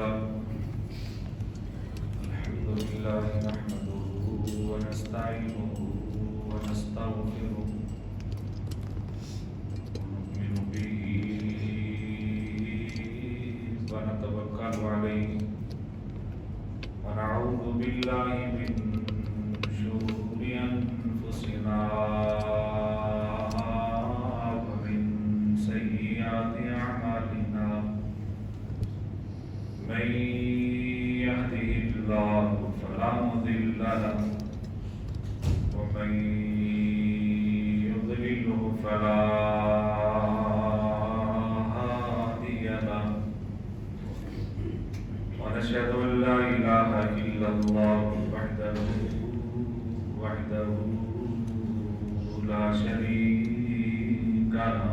له الحمد لله نحمده ونستعينه ونستغفره ونؤمن به ونتوكل عليه ونعوذ بالله من شرور أنفسنا ومن سيئات أعمالنا من يهده الله فلا مضل له ومن يضلله فلا هادي له ونشهد أن لا إله إلا الله وحده لا شريك له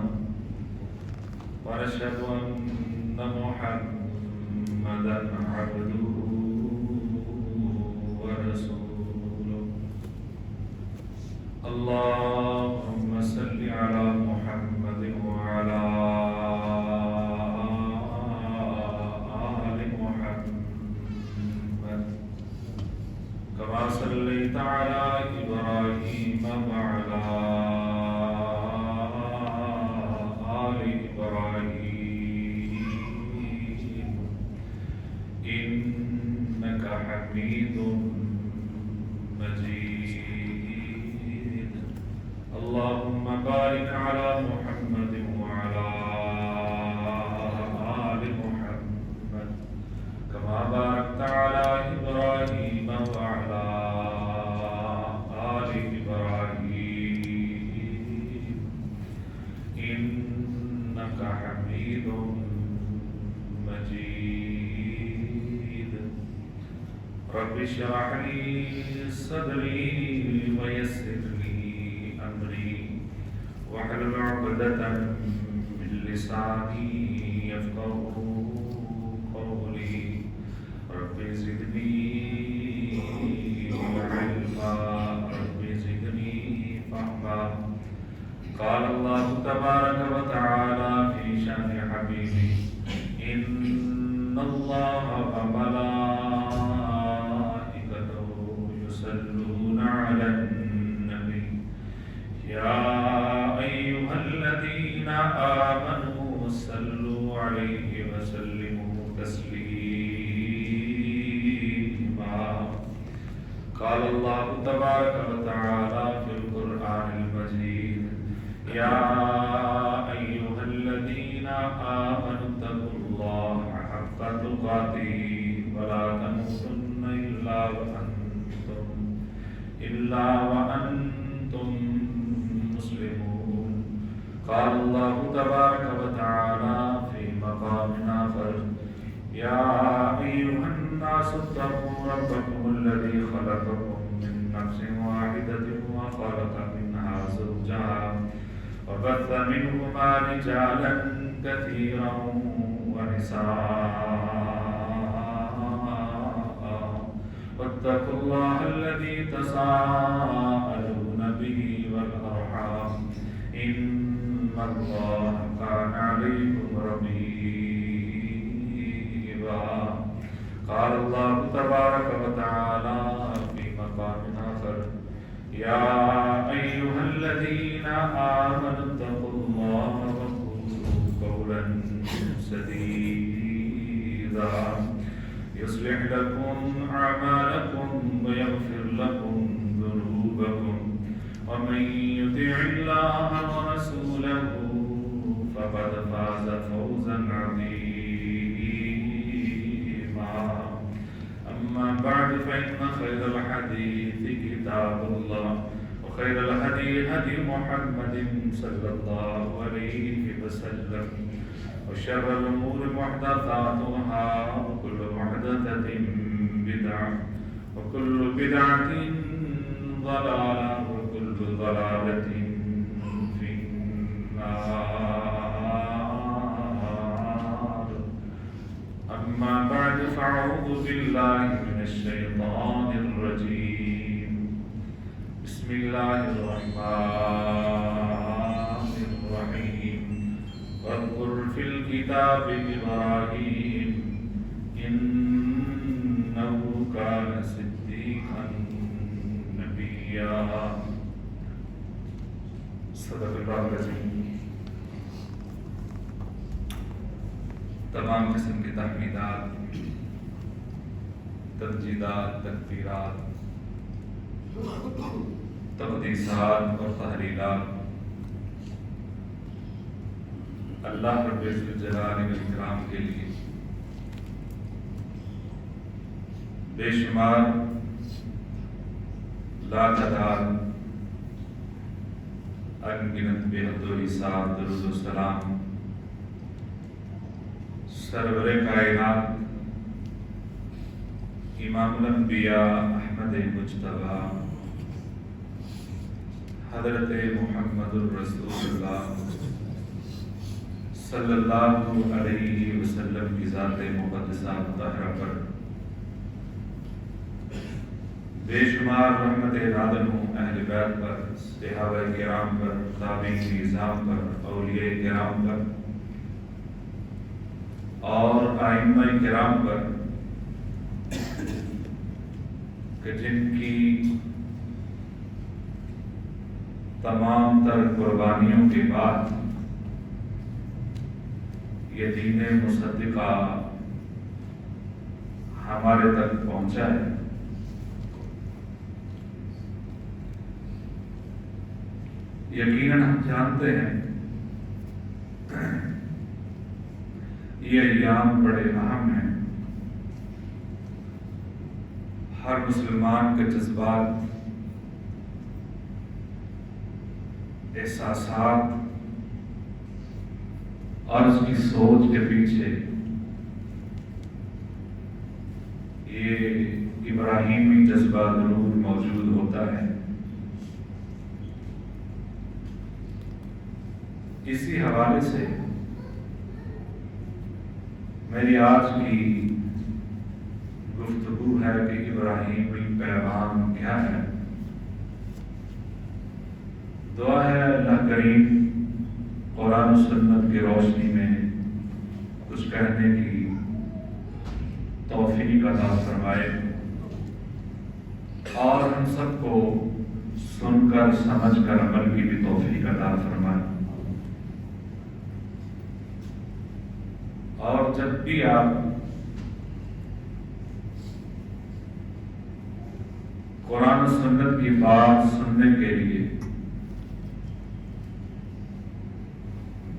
ونشهد أن محمدا عبده ورسوله اللهم صل على محمد وعلى آل محمد كما صليت على إبراهيم وعلى آل إبراهيم إنك حميد مجيد اللهم بارك على محمد وعلى آل محمد كما باركت على إبراهيم وعلى آل إبراهيم إنك حميد مجيد رب اشرح لي صدري ويسر لي أمري واحلل عقدة من لساني يفقهوا قولي رب زدني علما رب زدني فهما قال الله تبارك وتعالى في شأن حبيبي إن الله وملائكته يصلون على النبي يا أيها الذين آمنوا صلوا عليه وسلموا تسليما قال الله تبارك وتعالى في القرآن المجيد يا أيها الذين آمنوا اتقوا الله حق تقاته ولا تموتن إلا وأنتم مسلمون قال الله تبارك وتعالى في مقام آخر يا أيها الناس اتقوا ربكم الذي خلقكم من نفس واحدة وخلق منها زوجها وبث منهما رجالا كثيرا ونساء واتقوا الله الذي تساءلون به والأرحام إن الله كان عليكم رقيبا قال الله تبارك وتعالى في مقام آخر يا أيها الذين آمنوا اتقوا الله وقولوا قولا سديدا يصلح لكم أعمالكم ويغفر لكم ذنوبكم ومن يطع الله ورسوله فقد فاز فوزا عظيما أما بعد فإن خير الحديث كتاب الله وخير الهدي هدي محمد صلى الله عليه وسلم وشر الأمور محدثاتها وكل محدثة بدعة وكل بدعة ضلالة وكل ضلالة في النار أما بعد فأعوذ بالله من الشيطان الرجيم بسم الله الرحمن الرحيم واذكر في الكتاب إبراهيم إن الأنبياء صدق اللہ العظیم۔ تمام قسم کی تحمیدات، تمجیدات، تکبیرات، تقدیسات اور تحلیلات اللہ رب الجلال والاکرام کے لیے بے شمار لا تعداد انگنت بے حد و حساب درود و سلام سرور کائنات امام الانبیاء احمد مجتبی حضرت محمد الرسول اللہ صلی اللہ علیہ وسلم کی ذات مقدسہ مطہرہ پر بے شمار رحمت نازل ہوں اہل بیت پر، صحابہ کرام پر، تابعین نظام پر، اولیاء کرام پر اور ائمہ کرام پر کہ جن کی تمام تر قربانیوں کے بعد یہ دین مصدقہ ہمارے تک پہنچا ہے۔ یقیناً ہم جانتے ہیں یہ ایام بڑے اہم ہیں، ہر مسلمان کے جذبات، احساسات اور اس کی سوچ کے پیچھے یہ ابراہیمی جذبہ ضرور موجود ہوتا ہے۔ اسی حوالے سے میری آج کی گفتگو ہے کہ ابراہیمی پیغام کیا ہے۔ دعا ہے اللہ کریم قرآن و سنت کی روشنی میں کچھ کہنے کی توفیق عطا فرمائے اور ہم سب کو سن کر سمجھ کر عمل کی بھی توفیق عطا فرمائے۔ اور جب بھی آپ قرآن و سنت کی بات سننے کے لیے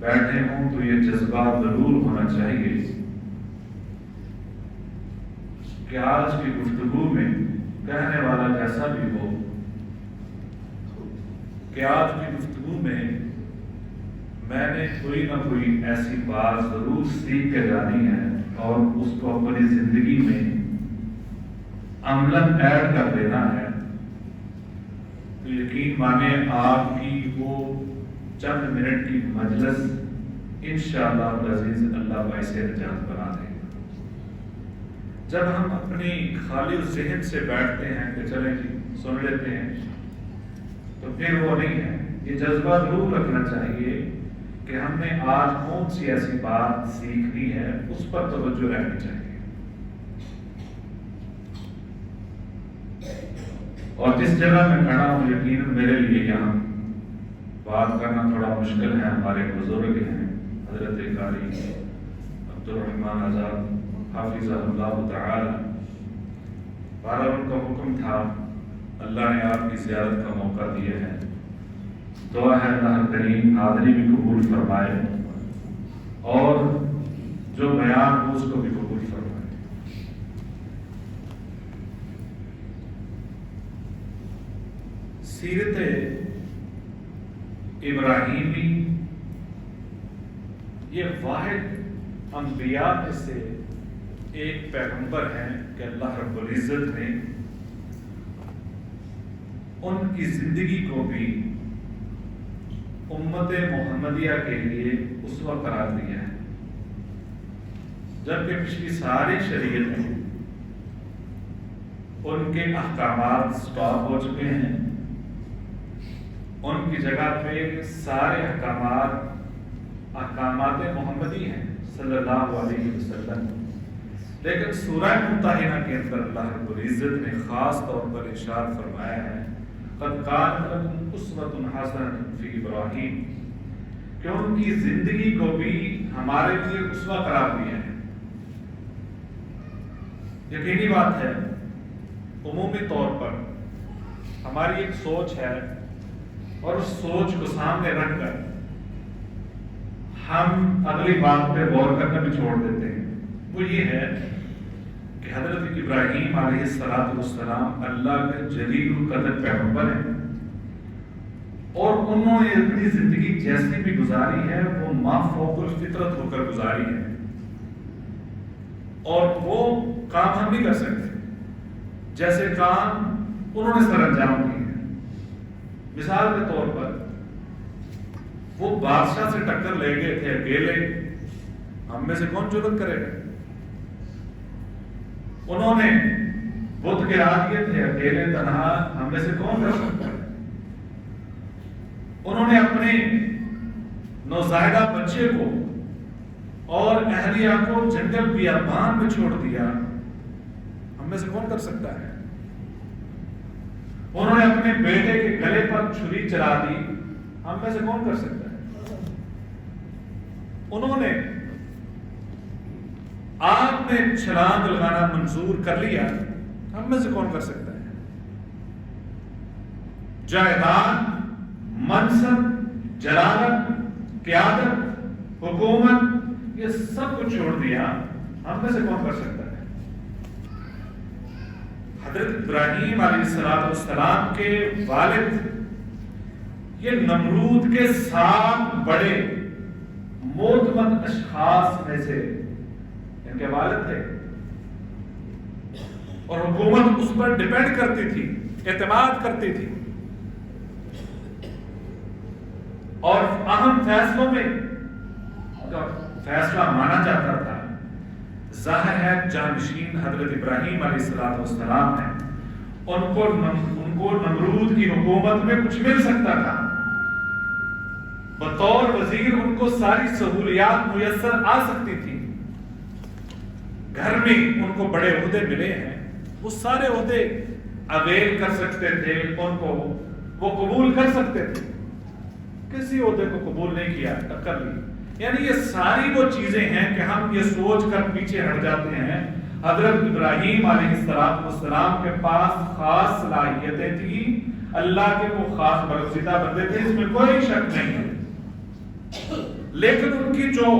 بیٹھے ہوں تو یہ جذبہ ضرور ہونا چاہیے کہ آج کی گفتگو میں کہنے والا جیسا بھی ہو کہ آج کی گفتگو میں نے کوئی نہ کوئی ایسی بات ضرور سیکھ کے جانی ہے اور اس کو اپنی زندگی میں عملاً ایڈ کر دینا ہے۔ تو یقین مانے آپ کی وہ چند منٹ کی مجلس انشاءاللہ العزیز اللہ باعث نجات بنا دے گا۔ جب ہم اپنی خالی ذہن سے بیٹھتے ہیں کہ چلیں جی سن لیتے ہیں تو پھر وہ نہیں ہے۔ یہ جذبہ ضرور رکھنا چاہیے کہ ہم نے آج کون سی ایسی بات سیکھنی ہے، اس پر توجہ رہنی چاہیے۔ اور جس جگہ میں کھڑا ہوں یقیناً میرے لیے یہاں بات کرنا تھوڑا مشکل ہے۔ ہمارے بزرگ ہیں حضرت قاری عبد الرحمن آزاد حافظہ اللہ تعالی، بہرحال ان کا حکم تھا، اللہ نے آپ کی زیارت کا موقع دیا ہے، دعا ہے اللہ کریم حاضری بھی قبول فرمائے اور جو بیان ہو اس کو بھی قبول فرمائے۔ سیرت ابراہیمی یہ واحد انبیاء میں سے ایک پیغمبر ہیں کہ اللہ رب العزت نے ان کی زندگی کو بھی امت محمدیہ کے لیے اسوہ قرار دیا ہے۔ جبکہ پچھلی ساری شریعتیں ان کے احکامات سٹاپ ہو چکے ہیں، ان کی جگہ پہ سارے احکامات محمدی ہیں صلی اللہ علیہ وسلم۔ لیکن سورہ ممتحنہ کے اندر اللہ رب العزت نے خاص طور پر ارشاد فرمایا ہے قد کانت لکم اسوۃ حسنۃ فی ابراہیم، کہ ان کی زندگی کو بھی ہمارے لیے اسوہ قرار دیا ہے۔ یقینی بات ہے، عمومی طور پر ہماری ایک سوچ ہے، اور اس سوچ کو سامنے رکھ کر ہم اگلی بات پہ غور کرنا بھی چھوڑ دیتے ہیں۔ وہ یہ ہے کہ حضرت ابراہیم علیہ السلام اللہ کے جلیل القدر پیغمبر ہیں، اور انہوں نے اپنی زندگی جیسی بھی گزاری ہے وہ ما فوق الفطرت ہو کر گزاری ہے، اور وہ کام ہم نہیں کر سکتے جیسے کام انہوں نے سر انجام دیے ہیں۔ مثال کے طور پر وہ بادشاہ سے ٹکر لے گئے تھے اکیلے، ہم میں سے کون جرأت کرے گا؟ انہوں نے بت گرا دیے تھے اکیلے تنہا، ہم میں سے کون کر سکتا ہے؟ انہوں نے اپنے نوزائیدہ بچے کو اور اہلیہ کو جنگل بیابان میں چھوڑ دیا، ہم میں سے کون کر سکتا ہے؟ انہوں نے اپنے بیٹے کے گلے پر چھری چلا دی، ہم میں سے کون کر سکتا ہے؟ انہوں نے آگ میں چھلانگ لگانا منظور کر لیا، ہم میں سے کون کر سکتا ہے؟ جائیداد، منصب، جلالت، قیادت، حکومت، یہ سب کچھ چھوڑ دیا، ہم میں سے کون کر سکتا ہے؟ حضرت ابراہیم علیہ السلام کے والد یہ نمرود کے 7 بڑے معتمد اشخاص میں سے ان کے والد تھے، اور حکومت اس پر ڈیپینڈ کرتی تھی، اعتماد کرتی تھی، اور اہم فیصلوں میں فیصلہ مانا جاتا تھا۔ ظاہر ہے جانشین حضرت ابراہیم علیہ السلام ہیں، ان کو نمرود کی حکومت میں کچھ مل سکتا تھا، بطور وزیر ان کو ساری سہولیات میسر آ سکتی تھی، گھر میں ان کو بڑے عہدے ملے ہیں، وہ سارے عہدے اویل کر سکتے تھے، ان کو وہ قبول کر سکتے تھے، کسی عہدے کو قبول نہیں کیا، ٹکر لی۔ یعنی یہ ساری وہ چیزیں ہیں کہ ہم یہ سوچ کر پیچھے ہٹ جاتے ہیں حضرت ابراہیم علیہ السلام کے پاس خاص صلاحیتیں تھیں، اللہ کے وہ خاص برگزیدہ بندے تھے، اس میں کوئی شک نہیں ہے، لیکن ان کی جو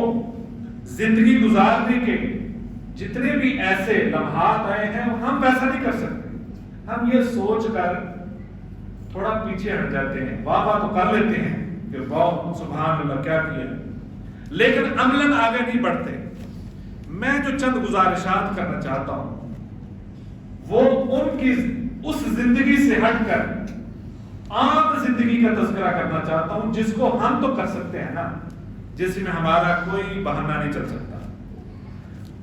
زندگی گزارنے کے جتنے بھی ایسے لمحات آئے ہیں ہم ویسا نہیں کر سکتے۔ ہم یہ سوچ کر تھوڑا پیچھے ہٹ جاتے ہیں، واہ تو کر لیتے ہیں کہ واہ سبحان اللہ کیا کیا، لیکن عملاً آگے نہیں بڑھتے۔ میں جو چند گزارشات کرنا چاہتا ہوں وہ ان کی اس زندگی سے ہٹ کر عام زندگی کا تذکرہ کرنا چاہتا ہوں، جس کو ہم تو کر سکتے ہیں نا، جس میں ہمارا کوئی بہانہ نہیں چل سکتا۔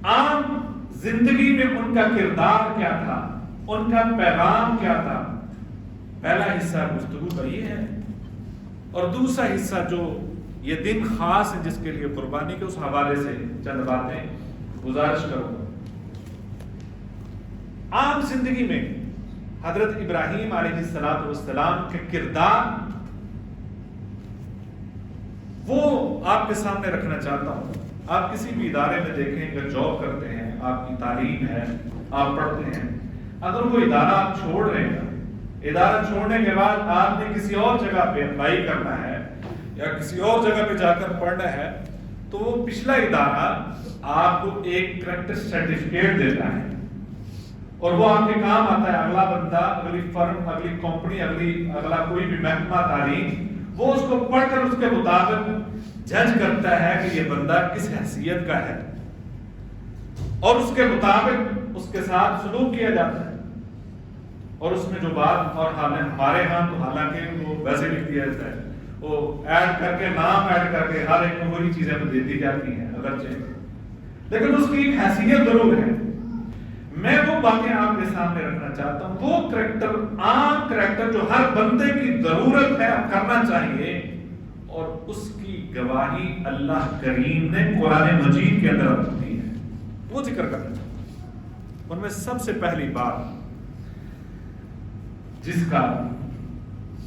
عام زندگی میں ان کا کردار کیا تھا، ان کا پیغام کیا تھا۔ پہلا حصہ گفتگو کا یہ ہے، اور دوسرا حصہ جو یہ دن خاص ہے جس کے لیے قربانی کے، اس حوالے سے چند باتیں گزارش کروں۔ عام زندگی میں حضرت ابراہیم علیہ السلام کے کردار وہ آپ کے سامنے رکھنا چاہتا ہوں۔ آپ کسی بھی ادارے میں دیکھیں، اگر جاب کرتے ہیں، آپ کی تعلیم ہے، آپ پڑھتے ہیں، اگر وہ ادارہ آپ چھوڑ رہے ہیں، ادارہ چھوڑنے کے بعد آپ نے کسی اور جگہ پہ اپلائی کرنا ہے یا کسی اور جگہ پہ جا کر پڑھنا ہے، تو وہ پچھلا ادارہ آپ کو ایک کریکٹر سرٹیفکیٹ دیتا ہے، اور وہ آپ کے کام آتا ہے۔ اگلا بندہ، اگلی فرم، اگلی کمپنی، اگلا کوئی بھی محکمہ تعلیم، وہ اس کو پڑھ کر اس کے مطابق جج کرتا ہے کہ یہ بندہ کس حیثیت کا ہے، اور اس کے مطابق اس کے ساتھ سلوک کیا جاتا ہے، اور اس میں جو بات، اور ہمارے ہاں تو حالانکہ وہ ویسے لکھ دیا جاتا ہے، وہ ایڈ کر کے، نام ایڈ کر کے ہر ایک کو وہی چیزیں دے دی جاتی ہیں اگرچہ، لیکن اس کی ایک حیثیت ضرور ہے۔ میں وہ باتیں آپ کے سامنے رکھنا چاہتا ہوں، وہ کریکٹر، عام کریکٹر جو ہر بندے کی ضرورت ہے کرنا چاہیے، اور اس کی گواہی اللہ کریم نے قرآن مجید کے اندر دی ہے، وہ ذکر کرنا چاہتا ہوں۔ ان میں سب سے پہلی بات جس کا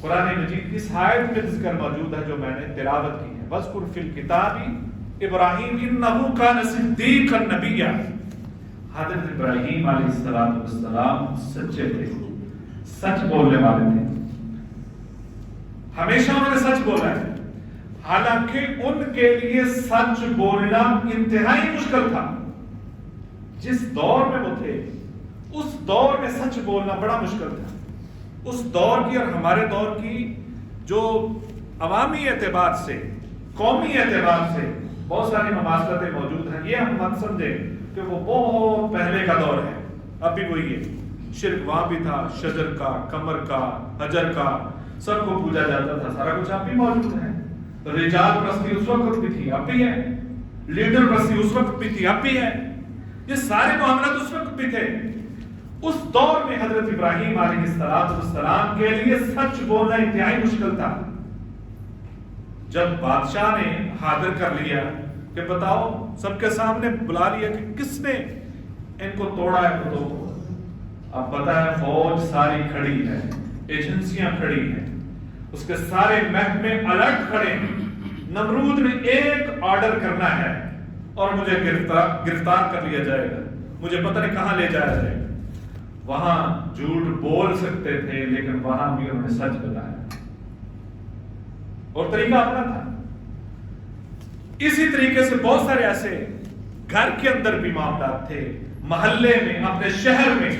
قرآن مجید کی اس آیت میں ذکر موجود ہے جو میں نے تلاوت کی ہے، وَاذْكُرْ فِي الْكِتَابِ ابراہیم إِنَّهُ كَانَ صِدِّيقًا نَبِيًّا۔ حضرت ابراہیم علیہ السلام سچے تھے، سچ بولنے والے تھے، ہمیشہ انہوں نے سچ بولا ہے، حالانکہ ان کے لیے سچ بولنا انتہائی مشکل تھا۔ جس دور میں وہ تھے اس دور میں سچ بولنا بڑا مشکل تھا۔ اس دور کی اور ہمارے دور کی جو عوامی اعتبار سے، قومی اعتبار سے بہت ساری مماثلتیں موجود ہیں، یہ ہم مت سمجھیں کہ وہ بہت پہلے کا دور ہے، اب بھی وہی ہے، شرک وہاں بھی تھا، شجر کا، قمر کا، حجر کا، سب کو پوجا جاتا تھا، سارا کچھ اب بھی موجود ہے۔ رجال پرستی اس وقت بھی تھی، اب بھی ہے، لیڈر پرستی اس وقت بھی تھی، اب بھی ہے، یہ سارے معاملات اس وقت بھی تھے۔ اس دور میں حضرت ابراہیم علیہ السلام کے لیے سچ بولنا انتہائی مشکل تھا۔ جب بادشاہ نے حاضر کر لیا کہ بتاؤ، سب کے سامنے بلا لیا کہ کس نے ان کو توڑا ہے بتوں کو، اب پتہ ہے فوج ساری کھڑی ہے، ایجنسیاں کھڑی ہیں، اس کے سارے محکمے الرٹ کھڑے ہیں، نمرود نے ایک آرڈر کرنا ہے اور مجھے گرفتار کر لیا جائے گا، مجھے پتہ نہیں کہاں لے جایا جائے گا۔ وہاں جھوٹ بول سکتے تھے لیکن وہاں بھی انہوں نے سچ بتایا اور طریقہ اپنا تھا۔ اسی طریقے سے بہت سارے ایسے گھر کے اندر بھی معاملات تھے، محلے میں، اپنے شہر میں،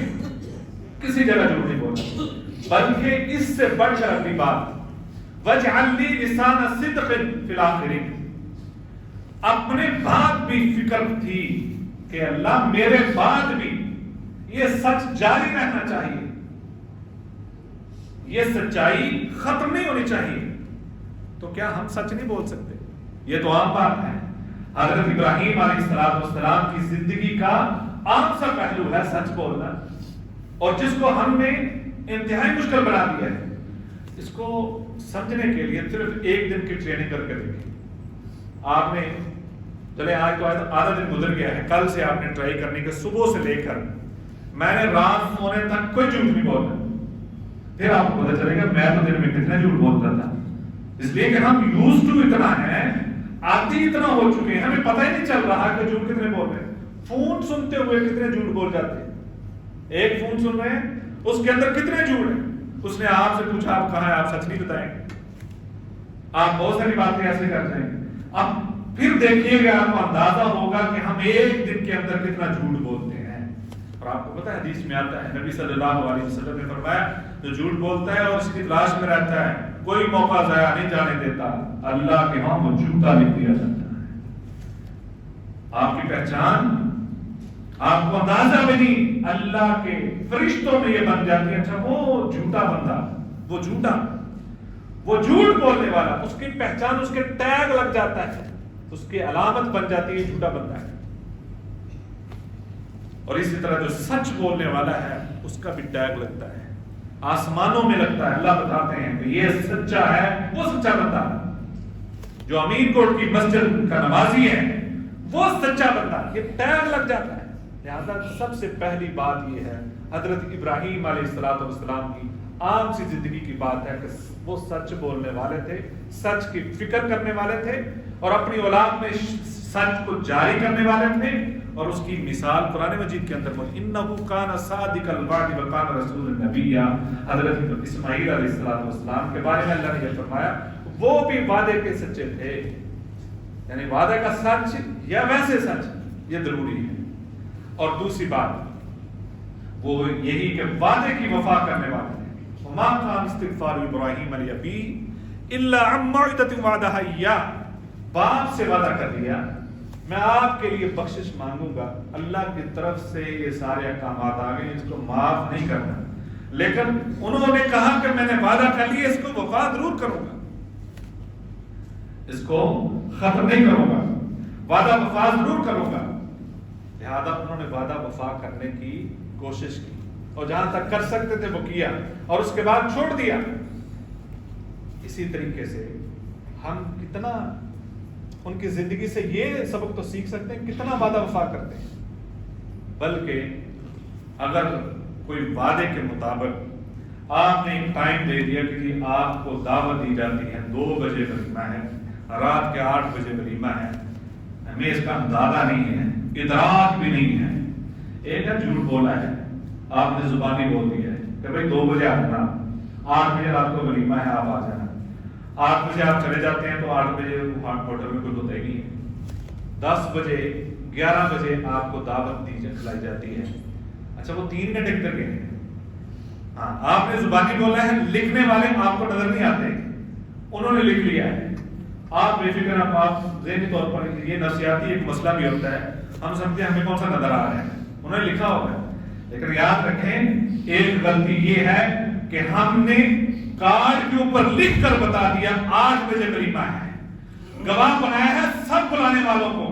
کسی جگہ جھوٹ نہیں بولنا، بلکہ اس سے بڑھ کر اپنی بات وَاجْعَلْ لِي لِسَانَ صِدْقٍ فِي الْآخِرِينَ، اپنے بعد بھی فکر تھی کہ اللہ میرے بعد بھی یہ سچ جاری رہنا چاہیے، یہ سچائی ختم نہیں ہونی چاہیے۔ تو کیا ہم سچ نہیں بول سکتے؟ یہ تو عام بات ہے۔ حضرت ابراہیم علیہ السلام کی زندگی کا عام سا پہلو ہے سچ بولنا، اور جس کو ہم نے انتہائی مشکل بنا دیا ہے۔ اس کو سمجھنے کے لیے صرف ایک دن کی ٹریننگ کر کے دیکھیں۔ آپ نے چلے آج تو آدھا دن گزر گیا ہے، کل سے آپ نے ٹرائی کرنے کے صبح سے لے کر میں نے رات سونے تک کوئی جھوٹ نہیں بولنا، پھر آپ کو پتہ چلے گا میں تو دن میں کتنے جھوٹ بولتا تھا۔ اس لیے کہ ہم یوز ٹو اتنا ہیں، عادی اتنا ہو چکے ہیں، ہمیں پتہ ہی نہیں چل رہا کہ جھوٹ کتنے بول رہے ہیں۔ فون سنتے ہوئے کتنے جھوٹ بول جاتے ہیں، ایک فون سن رہے ہیں اس کے اندر کتنے جھوٹ ہیں۔ اس نے آپ سے پوچھا آپ کہاں ہیں، آپ سچ نہیں بتائیں گے، آپ بہت ساری باتیں ایسے کر جائیں گے۔ اب پھر دیکھیے گا، آپ کو اندازہ ہوگا کہ ہم ایک دن کے اندر کتنا جھوٹ بولتے ہیں۔ اور آپ کو پتہ ہے حدیث میں آتا ہے، نبی صلی اللہ علیہ وسلم نے فرمایا جو جھوٹ بولتا ہے اور اس کی تلاش میں رہتا ہے کوئی موقع ضائع نہیں جانے دیتا، اللہ کے ہاں وہ جھوٹا لکھ دیا جاتا ہے۔ آپ کی پہچان آپ کو اندازہ بھی نہیں، اللہ کے فرشتوں میں یہ بن جاتی ہے، اچھا وہ جھوٹا بندہ، وہ جھوٹا، وہ جھوٹ بولنے والا، اس کی پہچان، اس کے ٹیگ لگ جاتا ہے، اس کی علامت بن جاتی ہے جھوٹا بندہ ہے۔ اور اسی طرح جو سچ بولنے والا ہے اس کا بھی ٹیگ لگتا ہے، آسمانوں میں لگتا ہے۔ اللہ بتاتے ہیں کہ یہ سچا ہے، وہ سچا بندہ جو امین کوٹ کی مسجد کا نمازی ہے، وہ سچا بندہ، یہ ٹیگ لگ جاتا ہے۔ لہذا سب سے پہلی بات یہ ہے، حضرت ابراہیم علیہ السلام کی عام سی زندگی کی بات ہے کہ وہ سچ بولنے والے تھے، سچ کی فکر کرنے والے تھے، اور اپنی اولاد میں سچ کو جاری کرنے والے تھے۔ اور اس کی مثال قرآن مجید کے اندر انَّهُ كَانَ صَادِقَ الْوَعْدِ وَكَانَ رَسُولًا نَبِيًّا، حضرت اسماعیل علیہ السلام کے بارے میں اللہ نے یہ فرمایا وہ بھی وعدے کے سچے تھے، یعنی وعدے کا سچ یا ویسے سچ یہ ضروری ہے۔ اور دوسری بات وہ یہی کہ وعدے کی وفا کرنے والے تھے۔ وَمَا كَانَ اسْتِغْفَارُ إِبْرَاهِيمَ لِأَبِيهِ إِلَّا عَن مَّوْعِدَةٍ وَعَدَهَا إِيَّاهُ، باپ سے وعدہ کر لیا میں آپ کے لیے بخشش مانگوں گا، اللہ کی طرف سے یہ سارے احکامات آ گئے، اس کو معاف نہیں کرنا، لیکن انہوں نے کہا کہ میں نے وعدہ کر لیا اس کو وفا ضرور کروں گا، اس کو ختم نہیں کروں گا، وعدہ وفا ضرور کروں گا۔ لہذا انہوں نے وعدہ وفا کرنے کی کوشش کی اور جہاں تک کر سکتے تھے وہ کیا اور اس کے بعد چھوڑ دیا۔ اسی طریقے سے ہم کتنا ان کی زندگی سے یہ سبق تو سیکھ سکتے ہیں، کتنا وعدہ وفا کرتے ہیں۔ بلکہ اگر کوئی وعدے کے مطابق آپ نے ایک ٹائم دے دیا کہ جی آپ کو دعوت دی جاتی ہے 2 بجے ولیمہ ہے، رات کے 8 بجے ولیمہ ہے، ہمیں اس کا اندازہ نہیں ہے، ادراک بھی نہیں ہے، ایک ہے جھوٹ بولا ہے، آپ نے زبانی بول دیا ہے کہ بھائی 2 بجے آنا، 8 بجے رات کو ولیمہ ہے آپ آ جانا، 8 بجے آپ چلے جاتے ہیں تو 8 بجے ہوٹل میں کوئی ہوتا ہی نہیں ہے، 10 بجے 11 بجے آپ کو دعوت کھلائی جاتی ہے، اچھا وہ 3 گھنٹے کدھر گئے ہیں؟ ہاں آپ نے زبانی بولا ہے، لکھنے والے آپ کو نظر نہیں آتے، انہوں نے لکھ لیا ہے، آپ بے فکر آپ ذہنی طور پر یہ نفسیاتی ایک مسئلہ بھی ہوتا ہے، ہم سمجھتے ہیں ہمیں کون سا نظر آ رہا ہے، انہوں نے لکھا ہوگا، لیکن یاد رکھیں ایک غلطی یہ ہے کہ ہم نے کارڈ کے اوپر لکھ کر بتا دیا 8 بجے ولیمہ ہے، گواہ بنایا ہے سب بلانے والوں کو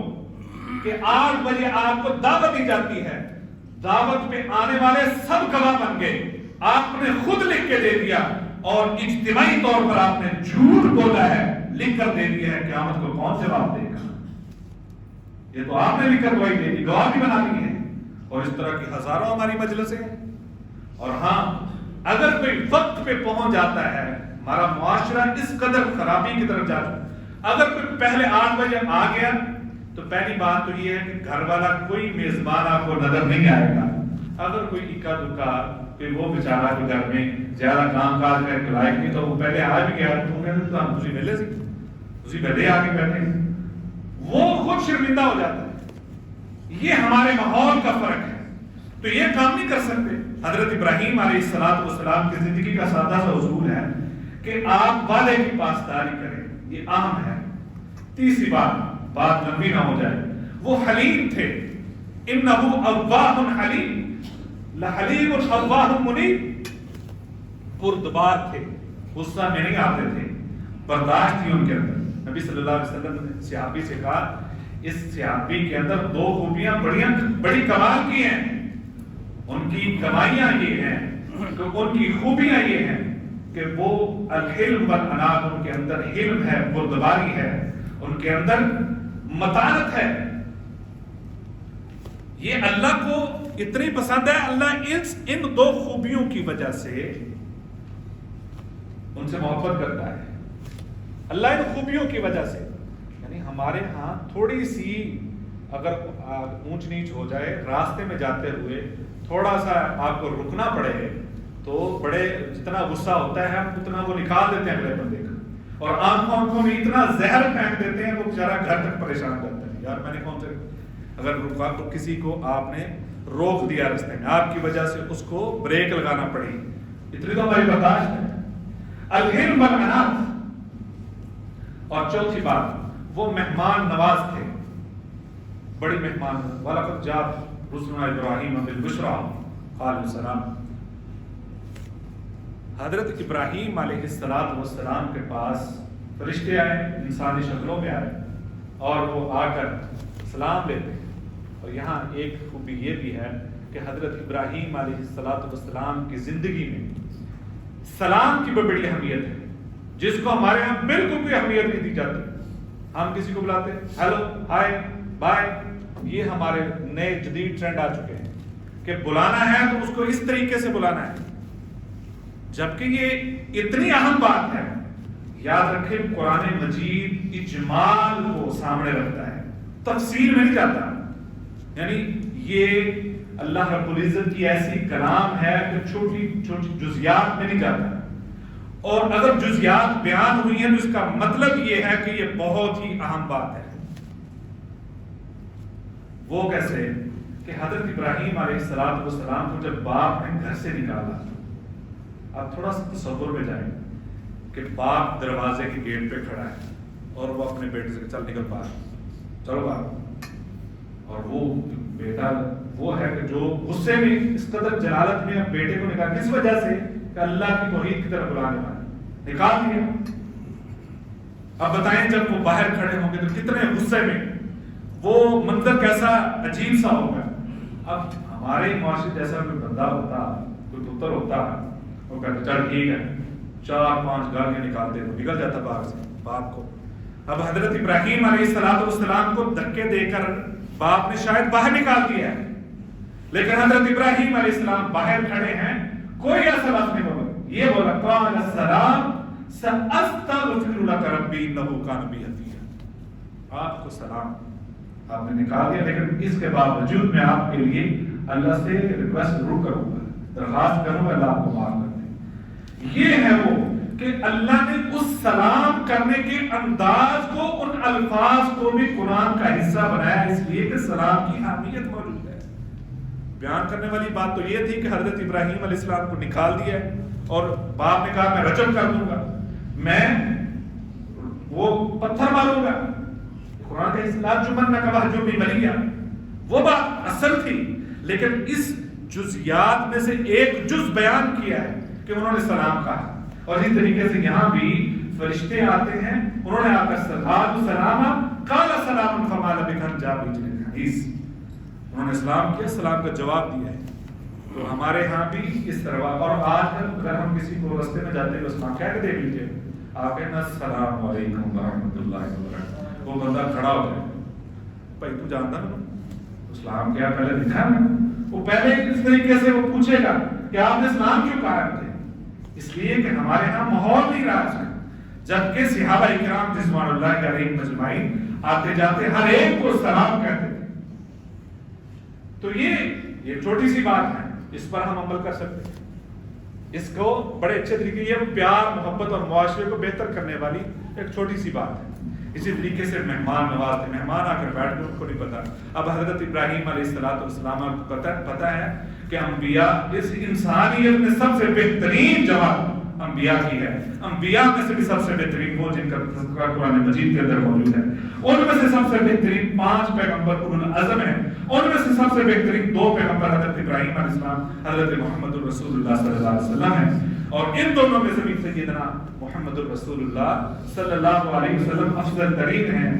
کہ 8 بجے آپ کو دعوت دی جاتی ہے، دعوت پہ آنے والے سب گواہ بن گئے، آپ نے خود لکھ کے دے دیا اور اجتماعی طور پر آپ نے جھوٹ بولا ہے، لکھ کر دے دیا ہے، قیامت کو کون جواب دے گا؟ یہ تو آپ نے لکھ کر گواہی دے دی، گواہ بھی بنا لی ہے، اور اس طرح کی ہزاروں ہماری مجلسیں ہیں۔ اور ہاں اگر کوئی وقت پہ پہنچ جاتا ہے، ہمارا معاشرہ اس قدر خرابی کی طرف جاتا ہے، اگر کوئی پہلے 8 بجے آ گیا تو پہلی بات تو یہ ہے کہ گھر والا کوئی میزبان آپ کو نظر نہیں آئے گا، اگر کوئی اکا دکا کہ وہ بیچارہ جو گھر میں زیادہ کام کاج کر کے لائق نہیں تو وہ پہلے آ بھی گیا تو کہتے تو ہم تجھے ملے سی تجھے پہلے آ کے بیٹھے، وہ خود شرمندہ ہو جاتا ہے۔ یہ ہمارے ماحول کا فرق ہے، تو یہ کام نہیں کر سکتے۔ حضرت ابراہیم علیہ السلام کی زندگی کا سادہ سا اصول ہے کہ آپ وعدے کی پاسداری کریں، یہ اہم ہے۔ تیسری بات لمبی نہ ہو جائے، وہ حلیم تھے، انہو اواہ حلیم، لحلیم اواہ منیب، بردبار تھے، غصہ میں نہیں آتے تھے، برداشت تھی ان کے اندر۔ نبی صلی اللہ علیہ وسلم نے صحابی سے کہا اس صحابی کے اندر 2 خوبیاں بڑی کمال کی ہیں، ان کی کمائیاں یہ ہیں کہ ان کی خوبیاں یہ ہیں کہ وہ الحلم والانات، ان کے اندر حلم ہے، بردباری ہے، ان کے اندر متانت ہے۔ یہ اللہ کو اتنی پسند ہے، اللہ ان 2 خوبیوں کی وجہ سے ان سے محبت کرتا ہے، اللہ ان خوبیوں کی وجہ سے۔ یعنی ہمارے ہاں تھوڑی سی اگر اونچ نیچ ہو جائے، راستے میں جاتے ہوئے تھوڑا سا آپ کو رکنا پڑے تو بڑے جتنا غصہ ہوتا ہے ہم اتنا وہ نکال دیتے ہیں اگلے بندے کا، اور آنکھوں میں اتنا زہر پھینک دیتے ہیں وہ بیچارہ گھر تک پریشان کرتا ہے، یار میں نے کون سے اگر رکا تو کسی کو آپ نے روک دیا راستے میں، آپ کی وجہ سے اس کو بریک لگانا پڑی، اتنی تو ہماری برداشت ہے۔ الحلم والانات۔ اور چوتھی بات، وہ مہمان نواز تھے، بڑی مہمان۔ وَلَقَدْ جَاءَتْ رُسُلُنَا إِبْرَاهِيمَ بِالْبُشْرَىٰ قَالُوا سَلَامًا۔ حضرت ابراہیم علیہ السلام کے پاس فرشتے آئے، انسانی شکلوں میں آئے، اور وہ آ کر سلام لیتے ہیں۔ اور یہاں ایک خوبی یہ بھی ہے کہ حضرت ابراہیم علیہ السلام کی زندگی میں سلام کی بڑی اہمیت ہے، جس کو ہمارے ہاں بالکل کوئی اہمیت نہیں دی جاتی۔ ہم کسی کو بلاتے ہیلو، ہائے، بائے، یہ ہمارے نئے جدید ٹرینڈ آ چکے ہیں کہ بلانا ہے تو اس کو اس طریقے سے بلانا ہے، جبکہ یہ اتنی اہم بات ہے۔ یاد رکھیں قرآن مجید اجمال کو سامنے رکھتا ہے، تفصیل میں نہیں جاتا، یعنی یہ اللہ رب العزت کی ایسی کلام ہے کہ چھوٹی چھوٹی جزیات میں نہیں جاتا، اور اگر جزیات بیان ہوئی ہیں تو اس کا مطلب یہ ہے کہ یہ بہت ہی اہم بات ہے۔ وہ کیسے کہ حضرت ابراہیم علیہ السلام کو جب باپ نے گھر سے نکالا، اب تھوڑا سا تصور میں جائیں کہ باپ دروازے کے گیٹ پہ کھڑا ہے اور وہ اپنے بیٹے سے چل نکل باہر، چلو باہر، اور وہ بیٹا وہ ہے کہ جو غصے میں اس قدر جلالت میں بیٹے کو نکال، کس وجہ سے کہ اللہ کی توحید کی طرف بلانے والے نکال دیا۔ اب بتائیں جب وہ باہر کھڑے ہوں گے تو کتنے غصے میں، وہ منظر کیسا عجیب سا ہوگا۔ اب ہمارے معاشرے جیسا کوئی بندہ ہوتا، کوئی پتر ہوتا، وہ کہتا چل ٹھیک ہے، 4-5 گالیاں نکالتے تو نکل جاتا باہر سے باپ کو۔ اب حضرت ابراہیم علیہ السلام کو دھکے دے کر باپ نے شاید باہر نکال دیا ہے، لیکن حضرت ابراہیم علیہ السلام باہر کھڑے ہیں، کوئی ایسا لفظ نہیں بولا، یہ بولا قال السلام سأستغفر لك ربی انه کان بی حفیظا، آپ کو سلام آپ نے نکال دیا، لیکن اس کے باوجود میں آپ کے لیے اللہ سے ریکویسٹ ضرور کروں گا، درخواست کروں گا اللہ آپ کو معاف کر دے۔ یہ ہے وہ کہ اللہ نے اس سلام کرنے کے انداز کو، ان الفاظ کو بھی قرآن کا حصہ بنایا، اس لیے کہ سلام کی اہمیت موجود ہے۔ بیان کرنے والی بات تو یہ تھی کہ حضرت ابراہیم علیہ السلام کو نکال دیا اور باپ نے کہا میں رجم کر دوں گا، میں وہ پتھر ماروں گا، قرآن کا اصلاح جمن نہ کہا جو بھی ملیا، وہ بات اصل تھی، لیکن اس جزیات میں سے ایک جز بیان کیا ہے کہ انہوں نے سلام کہا۔ اور اسی طریقے سے یہاں بھی فرشتے آتے ہیں، انہوں نے آ کر سلام قال سلام فما لبث ان جاء بعجل حنیذ، انہوں نے سلام کیا، سلام کا جواب دیا ہے۔ تو ہمارے ہاں بھی اس طرح، اور آج کل اگر ہم کسی کو راستے میں جاتے ہیں اسلام کہہ کے دیکھ لیجیے، آپ کہنا السلام علیکم ورحمۃ اللہ وبرکاتہ، وہ بندہ کھڑا ہو جائے، بھائی تو جانتا نا اسلام کیا پہلے دکھا نا، وہ پہلے اس طریقے سے وہ پوچھے گا کہ آپ نے اسلام کیوں کہا ہے؟ اس لیے کہ ہمارے ہاں ماحول نہیں رہا ہے، جبکہ صحابہ کرام رضوان اللہ علیہم اجمعین آتے جاتے ہر ایک کو سلام کہتے تھے۔ تو یہ چھوٹی سی بات ہے، اس پر ہم عمل کر سکتے ہیں، اس کو بڑے اچھے طریقے، یہ پیار محبت اور معاشرے کو بہتر کرنے والی ایک چھوٹی سی بات ہے۔ اسی طریقے سے مہمان نوازتے، مہمان آ کر بیٹھ گئے، ان کو نہیں پتا۔ اب حضرت ابراہیم علیہ السلام کو پتا ہے کہ انبیاء، اس انسانیت میں سب سے بہترین جماعت انبیاء کی ہے، انبیاء میں سے بھی سب سے بہترین وہ جن کا تذکرہ قرآن مجید کے اندر موجود ہے، ان میں سے سب سے بہترین 5 پیغمبر اولو العزم ہیں، ان میں سے سب سے بہترین 2 پیغمبر حضرت ابراہیم علیہ السلام، حضرت محمد الرسول اللہ صلی اللہ علیہ وسلم ہیں، اور ان دونوں میں سے بھی سیدنا محمد الرسول اللہ صلی اللہ علیہ وسلم افضل ترین ہیں۔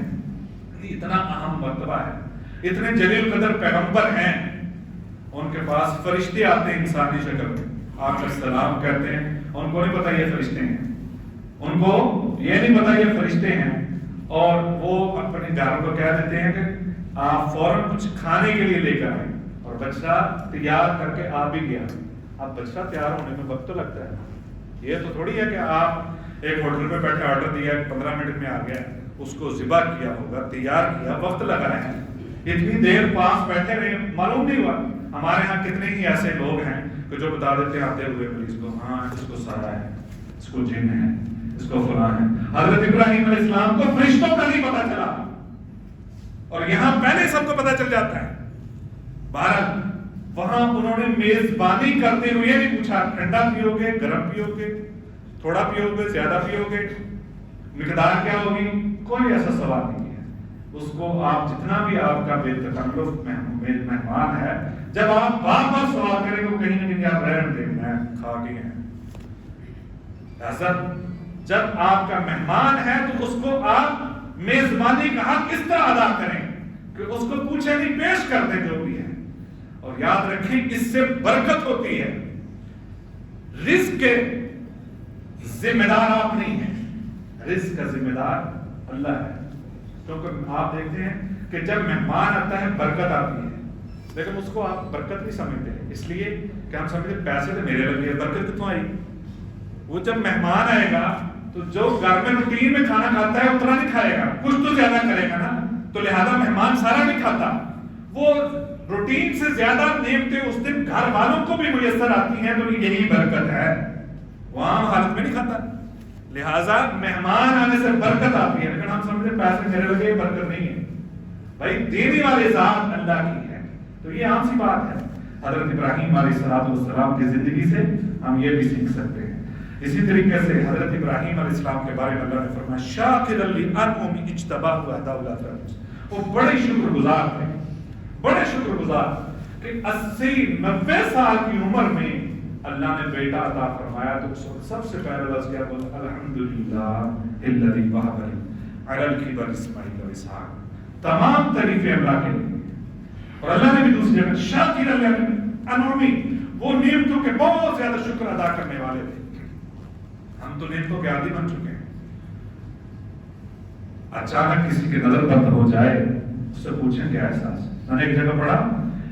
اتنا اہم مرتبہ ہے، اتنے جلیل قدر پیغمبر ہیں، ان کے پاس فرشتے آتے ہیں انسانی شکل میں، آ کر سلام کہتے ہیں، ان کو نہیں پتا یہ فرشتے ہیں، ان کو یہ نہیں پتا یہ فرشتے ہیں، اور وہ اپنے گھر کو کہہ دیتے ہیں کہ آپ فوراً کچھ کھانے کے لیے لے کر آئیں، اور بچہ تیار کر کے آ بھی گیا۔ اب بچہ تیار ہونے میں وقت تو لگتا ہے، یہ تو تھوڑی ہے کہ آپ ایک ہوٹل میں بیٹھے آرڈر دیا 15 منٹ میں آ گیا، اس کو ذبح کیا ہوگا، تیار کیا، وقت لگا ہے، اتنی دیر پاس بیٹھے رہے، معلوم نہیں ہوا۔ ہمارے ہاں کتنے ہی ایسے لوگ ہیں کہ جو بتا دیتے ہیں آتے ہوئے مریض کو، ہاں اس کو سایہ ہے، اس کو جن ہے، اس کو فلاں ہے۔ حضرت ابراہیم علیہ السلام کو فرشتوں کا نہیں پتا چلا، اور یہاں پہلے سب کو پتا چل جاتا ہے۔ بہرحال وہاں انہوں نے میزبانی کرتے ہوئے یہ نہیں پوچھا ٹھنڈا پیو گے، گرم پیو گے، تھوڑا پیو گے، زیادہ پیو گے، مقدار کیا ہوگی، کوئی ایسا سوال نہیں ہے۔ اس کو آپ جتنا بھی آپ کا بے تکلف مہمان ہے، جب آپ بار بار سوال کریں گے کہیں نہ کہیں آپ رہن دیں، میں کھا کے ہیں۔ حضرت جب آپ کا مہمان ہے تو اس کو آپ میزبانی کا حق اس طرح ادا کریں کہ اس کو پوچھے نہیں، پیش کر دیں جو بھی ہے، اور یاد رکھیں اس سے برکت ہوتی ہے۔ رزق کے ذمہ دار آپ نہیں ہیں، رزق کا ذمہ دار اللہ ہے، کیونکہ آپ دیکھتے ہیں کہ جب مہمان آتا ہے برکت آتی ہے، لیکن اس کو آپ برکت نہیں سمجھتے، اس لیے کہ ہم سمجھتے پیسے تو میرے لگے، برکت کتوں آئی؟ وہ جب مہمان آئے گا تو جو گھر میں روٹین میں کھانا کھاتا ہے اتنا نہیں کھائے گا، کچھ تو زیادہ کرے گا نا، تو لہذا مہمان سارا نہیں کھاتا، وہ روٹین سے زیادہ نعمتیں اس دن گھر والوں کو بھی میسر آتی ہیں، تو یہی برکت ہے، وہ عام حالت میں نہیں کھاتا۔ لہٰذا مہمان آنے سے برکت آتی ہے، لیکن ہم سمجھتے پیسے میرے لگے، برکت نہیں ہے، بھائی دینے والے ذات اللہ کی ہے۔ تو یہ عام سی بات ہے، حضرت ابراہیم علیہ السلام کی زندگی سے ہم یہ بھی سیکھ سکتے ہیں۔ اسی طریقے سے حضرت ابراہیم علیہ السلام کے بارے میں اللہ نے فرمایا شاکرا لانعمه اجتباه وهداه الى صراط مستقیم، وہ بڑے شکر گزار تھے، بڑے شکر گزار کہ 80-90 سال کی عمر میں اللہ نے بیٹا عطا فرمایا، تو اس وقت سب سے پہلے لفظ کیا بولا، الحمدللہ الذی وهب لي على الكبر اسماعیل و اسحاق، تمام تعریفیں اللہ کے لیے۔ اور اللہ نے بھی دوسری جگہ شاکرا لانعمه، وہ نعمتوں کے بہت زیادہ شکر ادا کرنے والے تھے۔ ہم تو نعمتوں کے عادی بن چکے ہیں، اچانک کسی کی نظر بند ہو جائے اس سے پوچھیں کیا احساس ہے۔ میں نے ایک جگہ پڑھا،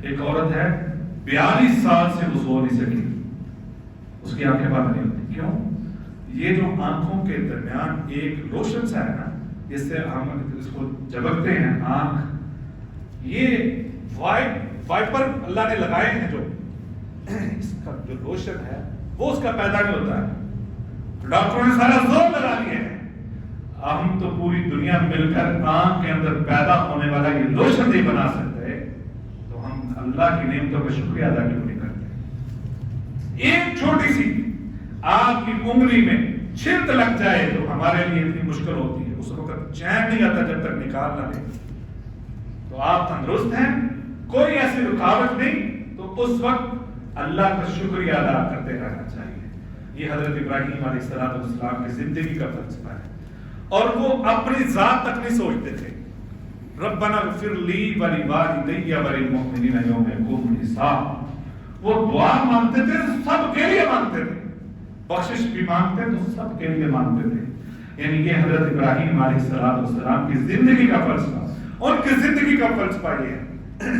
ایک عورت ہے 42 سال سے وہ سو نہیں سکی، اس کی آنکھیں بند نہیں ہوتی، کیوں؟ یہ جو آنکھوں کے درمیان ایک روشن سا ہے نا، جس سے ہم اس کو جھپکتے ہیں آنکھ، یہ وائپر اللہ نے لگائے ہیں، جو اس کا جو روشن ہے وہ اس کا پیدا نہیں ہوتا ہے، ڈاکٹروں نے سارا زور لگا لیا ہے، ہم تو پوری دنیا مل کر آنکھ کے اندر پیدا ہونے والا یہ روشن نہیں بنا سکتے، تو ہم اللہ کی نعمتوں کا شکریہ ادا کیوں نہیں کرتے؟ ایک چھوٹی سی آپ کی انگلی میں چھلک لگ جائے تو ہمارے لیے اتنی مشکل ہوتی ہے، اس وقت چین نہیں آتا جب تک نکال نہ لے۔ تو آپ تندرست ہیں، کوئی ایسی رکاوٹ نہیں، تو اس وقت اللہ کا شکریہ ادا کرتے رہنا چاہیے۔ یہ حضرت ابراہیم علیہ السلام کی زندگی کا فلسفہ ہے، اور وہ اپنی ذات تک نہیں سوچتے تھے۔ ربنا اغفر لی ولوالدی وللمؤمنین یوم یقوم الحساب، وہ دعا مانگتے تھے، سب کے لیے مانگتے تھے، بخشش بھی مانگتے تو سب کے لیے مانگتے تھے۔ یعنی یہ حضرت ابراہیم علیہ السلام کی زندگی کا فلسفہ، ان کی زندگی کا فلسفہ یہ ہے،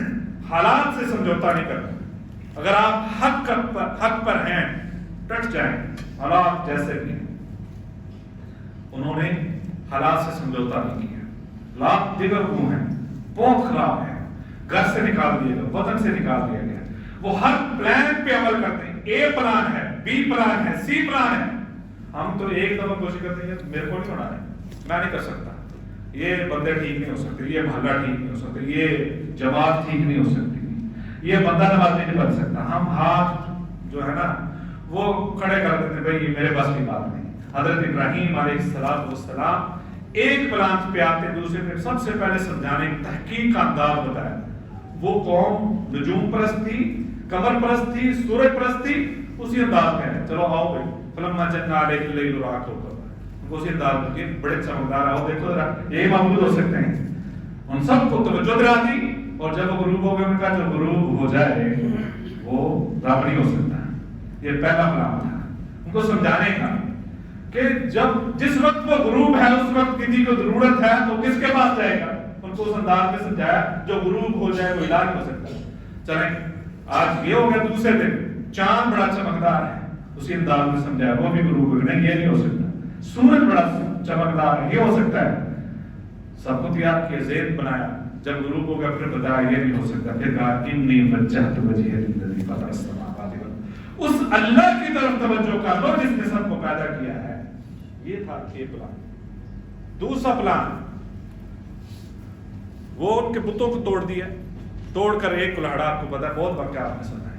حالات سے سمجھوتا نہیں کرنا۔ اگر آپ حق پر ہیں، ڈٹ جائیں، حالات جیسے بھی ہیں۔ انہوں نے حالات سے سمجھوتا نہیں کیا۔ لات دیگر کیوں ہیں، بہت خراب ہے، گھر سے نکال دیا گیا، وطن سے نکال دیا گیا، وہ ہر پلان پہ عمل کرتے ہیں، اے پلان ہے، بی پلان ہے، سی پلان ہے۔ ہم تو ایک دفعہ کوشش کرتے ہیں میرے کو نہیں ہونا ہے، میں نہیں کر سکتا، یہ بندے ٹھیک نہیں ہو سکتے، یہ محلہ ٹھیک نہیں ہو سکتے، یہ جماعت ٹھیک نہیں ہو سکتی، یہ بندہ نماز نہیں پڑھ سکتا۔ ہم ہاتھ جو ہے نا وہ کھڑے کر دیتے ہیں، بھائی یہ میرے بس کی بات نہیں۔ حضرت ابراہیم علیہ السلام ایک پلان پہ آتے، دوسرے پہ سب سے پہلے سمجھانے تحقیق کا انداز بتایا۔ وہ قوم نجوم پرست تھی، قمر پرست تھی، سورج پرست تھی، اسی انداز میں ہے، چلو آؤ بھائی فلما جنّا علیہ اللیل راۃ ہوگا، ان کو اسی انداز میں بڑے چمکدار، آؤ دیکھو ذرا یہی معبود ہو سکتے ہیں۔ ان سب کو توجہ دلاتی، اور جب وہ غروب ہو گیا، ان کا جو غروب ہو جائے وہ رب نہیں ہو سکتا۔ یہ پہلا پلان تھا ان کو سمجھانے کا کہ جس وقت وہ غروب ہے اس وقت کسی کو ضرورت ہے تو کس کے پاس جائے گا۔ ان کو اس انداز میں سمجھایا جو غروب ہو جائے وہ علاج ہو سکتا ہے۔ چلیں آج یہ ہو گیا، دوسرے دن چاند بڑا چمکدار ہے، اسی انداز میں سمجھایا، وہ بھی غروب ہو گیا، نہیں یہ نہیں ہو سکتا۔ سورج بڑا چمکدار ہے، یہ ہو سکتا ہے۔ سب کو تیار کیا، ذہن بنایا، جب غروب ہو گیا پھر بتایا یہ نہیں ہو سکتا، پھر کہا انی وجہت وجہی للذی فطر السماوات والارض، اس اللہ کی طرف توجہ کر لو جس نے سب کو پیدا کیا ہے۔ یہ تھا ایک پلان۔ دوسرا پلان، وہ ان کے بتوں کو توڑ دیا، توڑ کر ایک کلاڑا، آپ کو پتا ہے بہت واقعہ آپ نے سنا ہے۔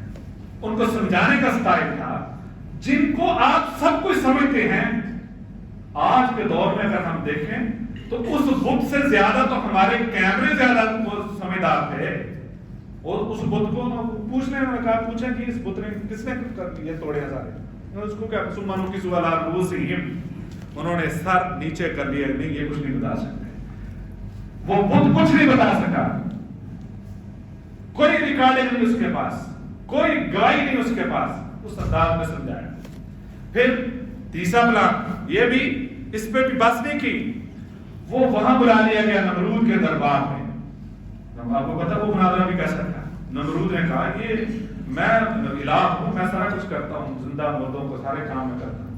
ان کو سمجھانے کا سٹائل تھا جن کو آپ سب کچھ سمجھتے ہیں۔ آج کے دور میں اگر ہم دیکھیں تو اس بت سے زیادہ تو ہمارے کیمرے زیادہ سمجھدار تھے، اور اس بت کو پوچھنے انہوں نے کہا، پوچھا کہ اس بت نے کس نے کر دیا توڑے ہزارے، اس کو کیا سمانوں کی سوالات روسیم، انہوں نے سر نیچے کر لیا، نہیں یہ کچھ نہیں بتا سکتے۔ وہ بت کچھ نہیں بتا سکا، کوئی ریکارڈنگ نہیں اس کے پاس، کوئی گواہی نہیں اس کے پاس، اس انداز میں سمجھایا۔ پھر تیسرا پلان، یہ بھی اس پہ بھی بس نہیں کی، وہ وہاں بلا لیا گیا نمرود کے دربار میں۔ آپ کو پتا وہ مناظرہ بھی کیسا تھا۔ نمرود نے کہا یہ میں الہ ہوں، میں سارا کچھ کرتا ہوں، زندہ مردوں کو سارے کام میں کرتا ہوں۔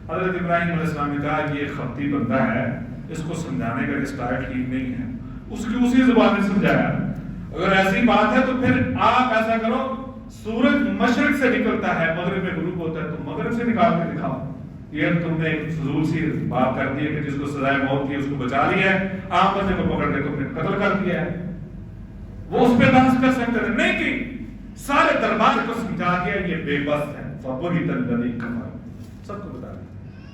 حضرت ابراہیم علیہ السلام نے کہا یہ خبتی بندہ ہے، اس کو سمجھانے کا اسٹائل ٹھیک نہیں ہے، اس کی اسی زبان میں سمجھایا۔ اگر ایسی بات ہے تو پھر آپ ایسا کرو، سورج مشرق سے نکلتا ہے، مغرب میں غروب ہوتا ہے، تو مغرب سے نکال کے دکھاؤ۔ یہ تم نے ایک فضول سی بات کر دی ہے کہ جس کو سزائے موت کی اس کو بچا لیا ہے، عام بندے کو پکڑ کے تم نے قتل کر دیا ہے۔ وہ اس پہ بحث کر سکتے تھے، نہیں کی، سارے دربار کو سمجھا دیا یہ بے بس ہے، فبہت الذی کفر، سب کو بتا دیا۔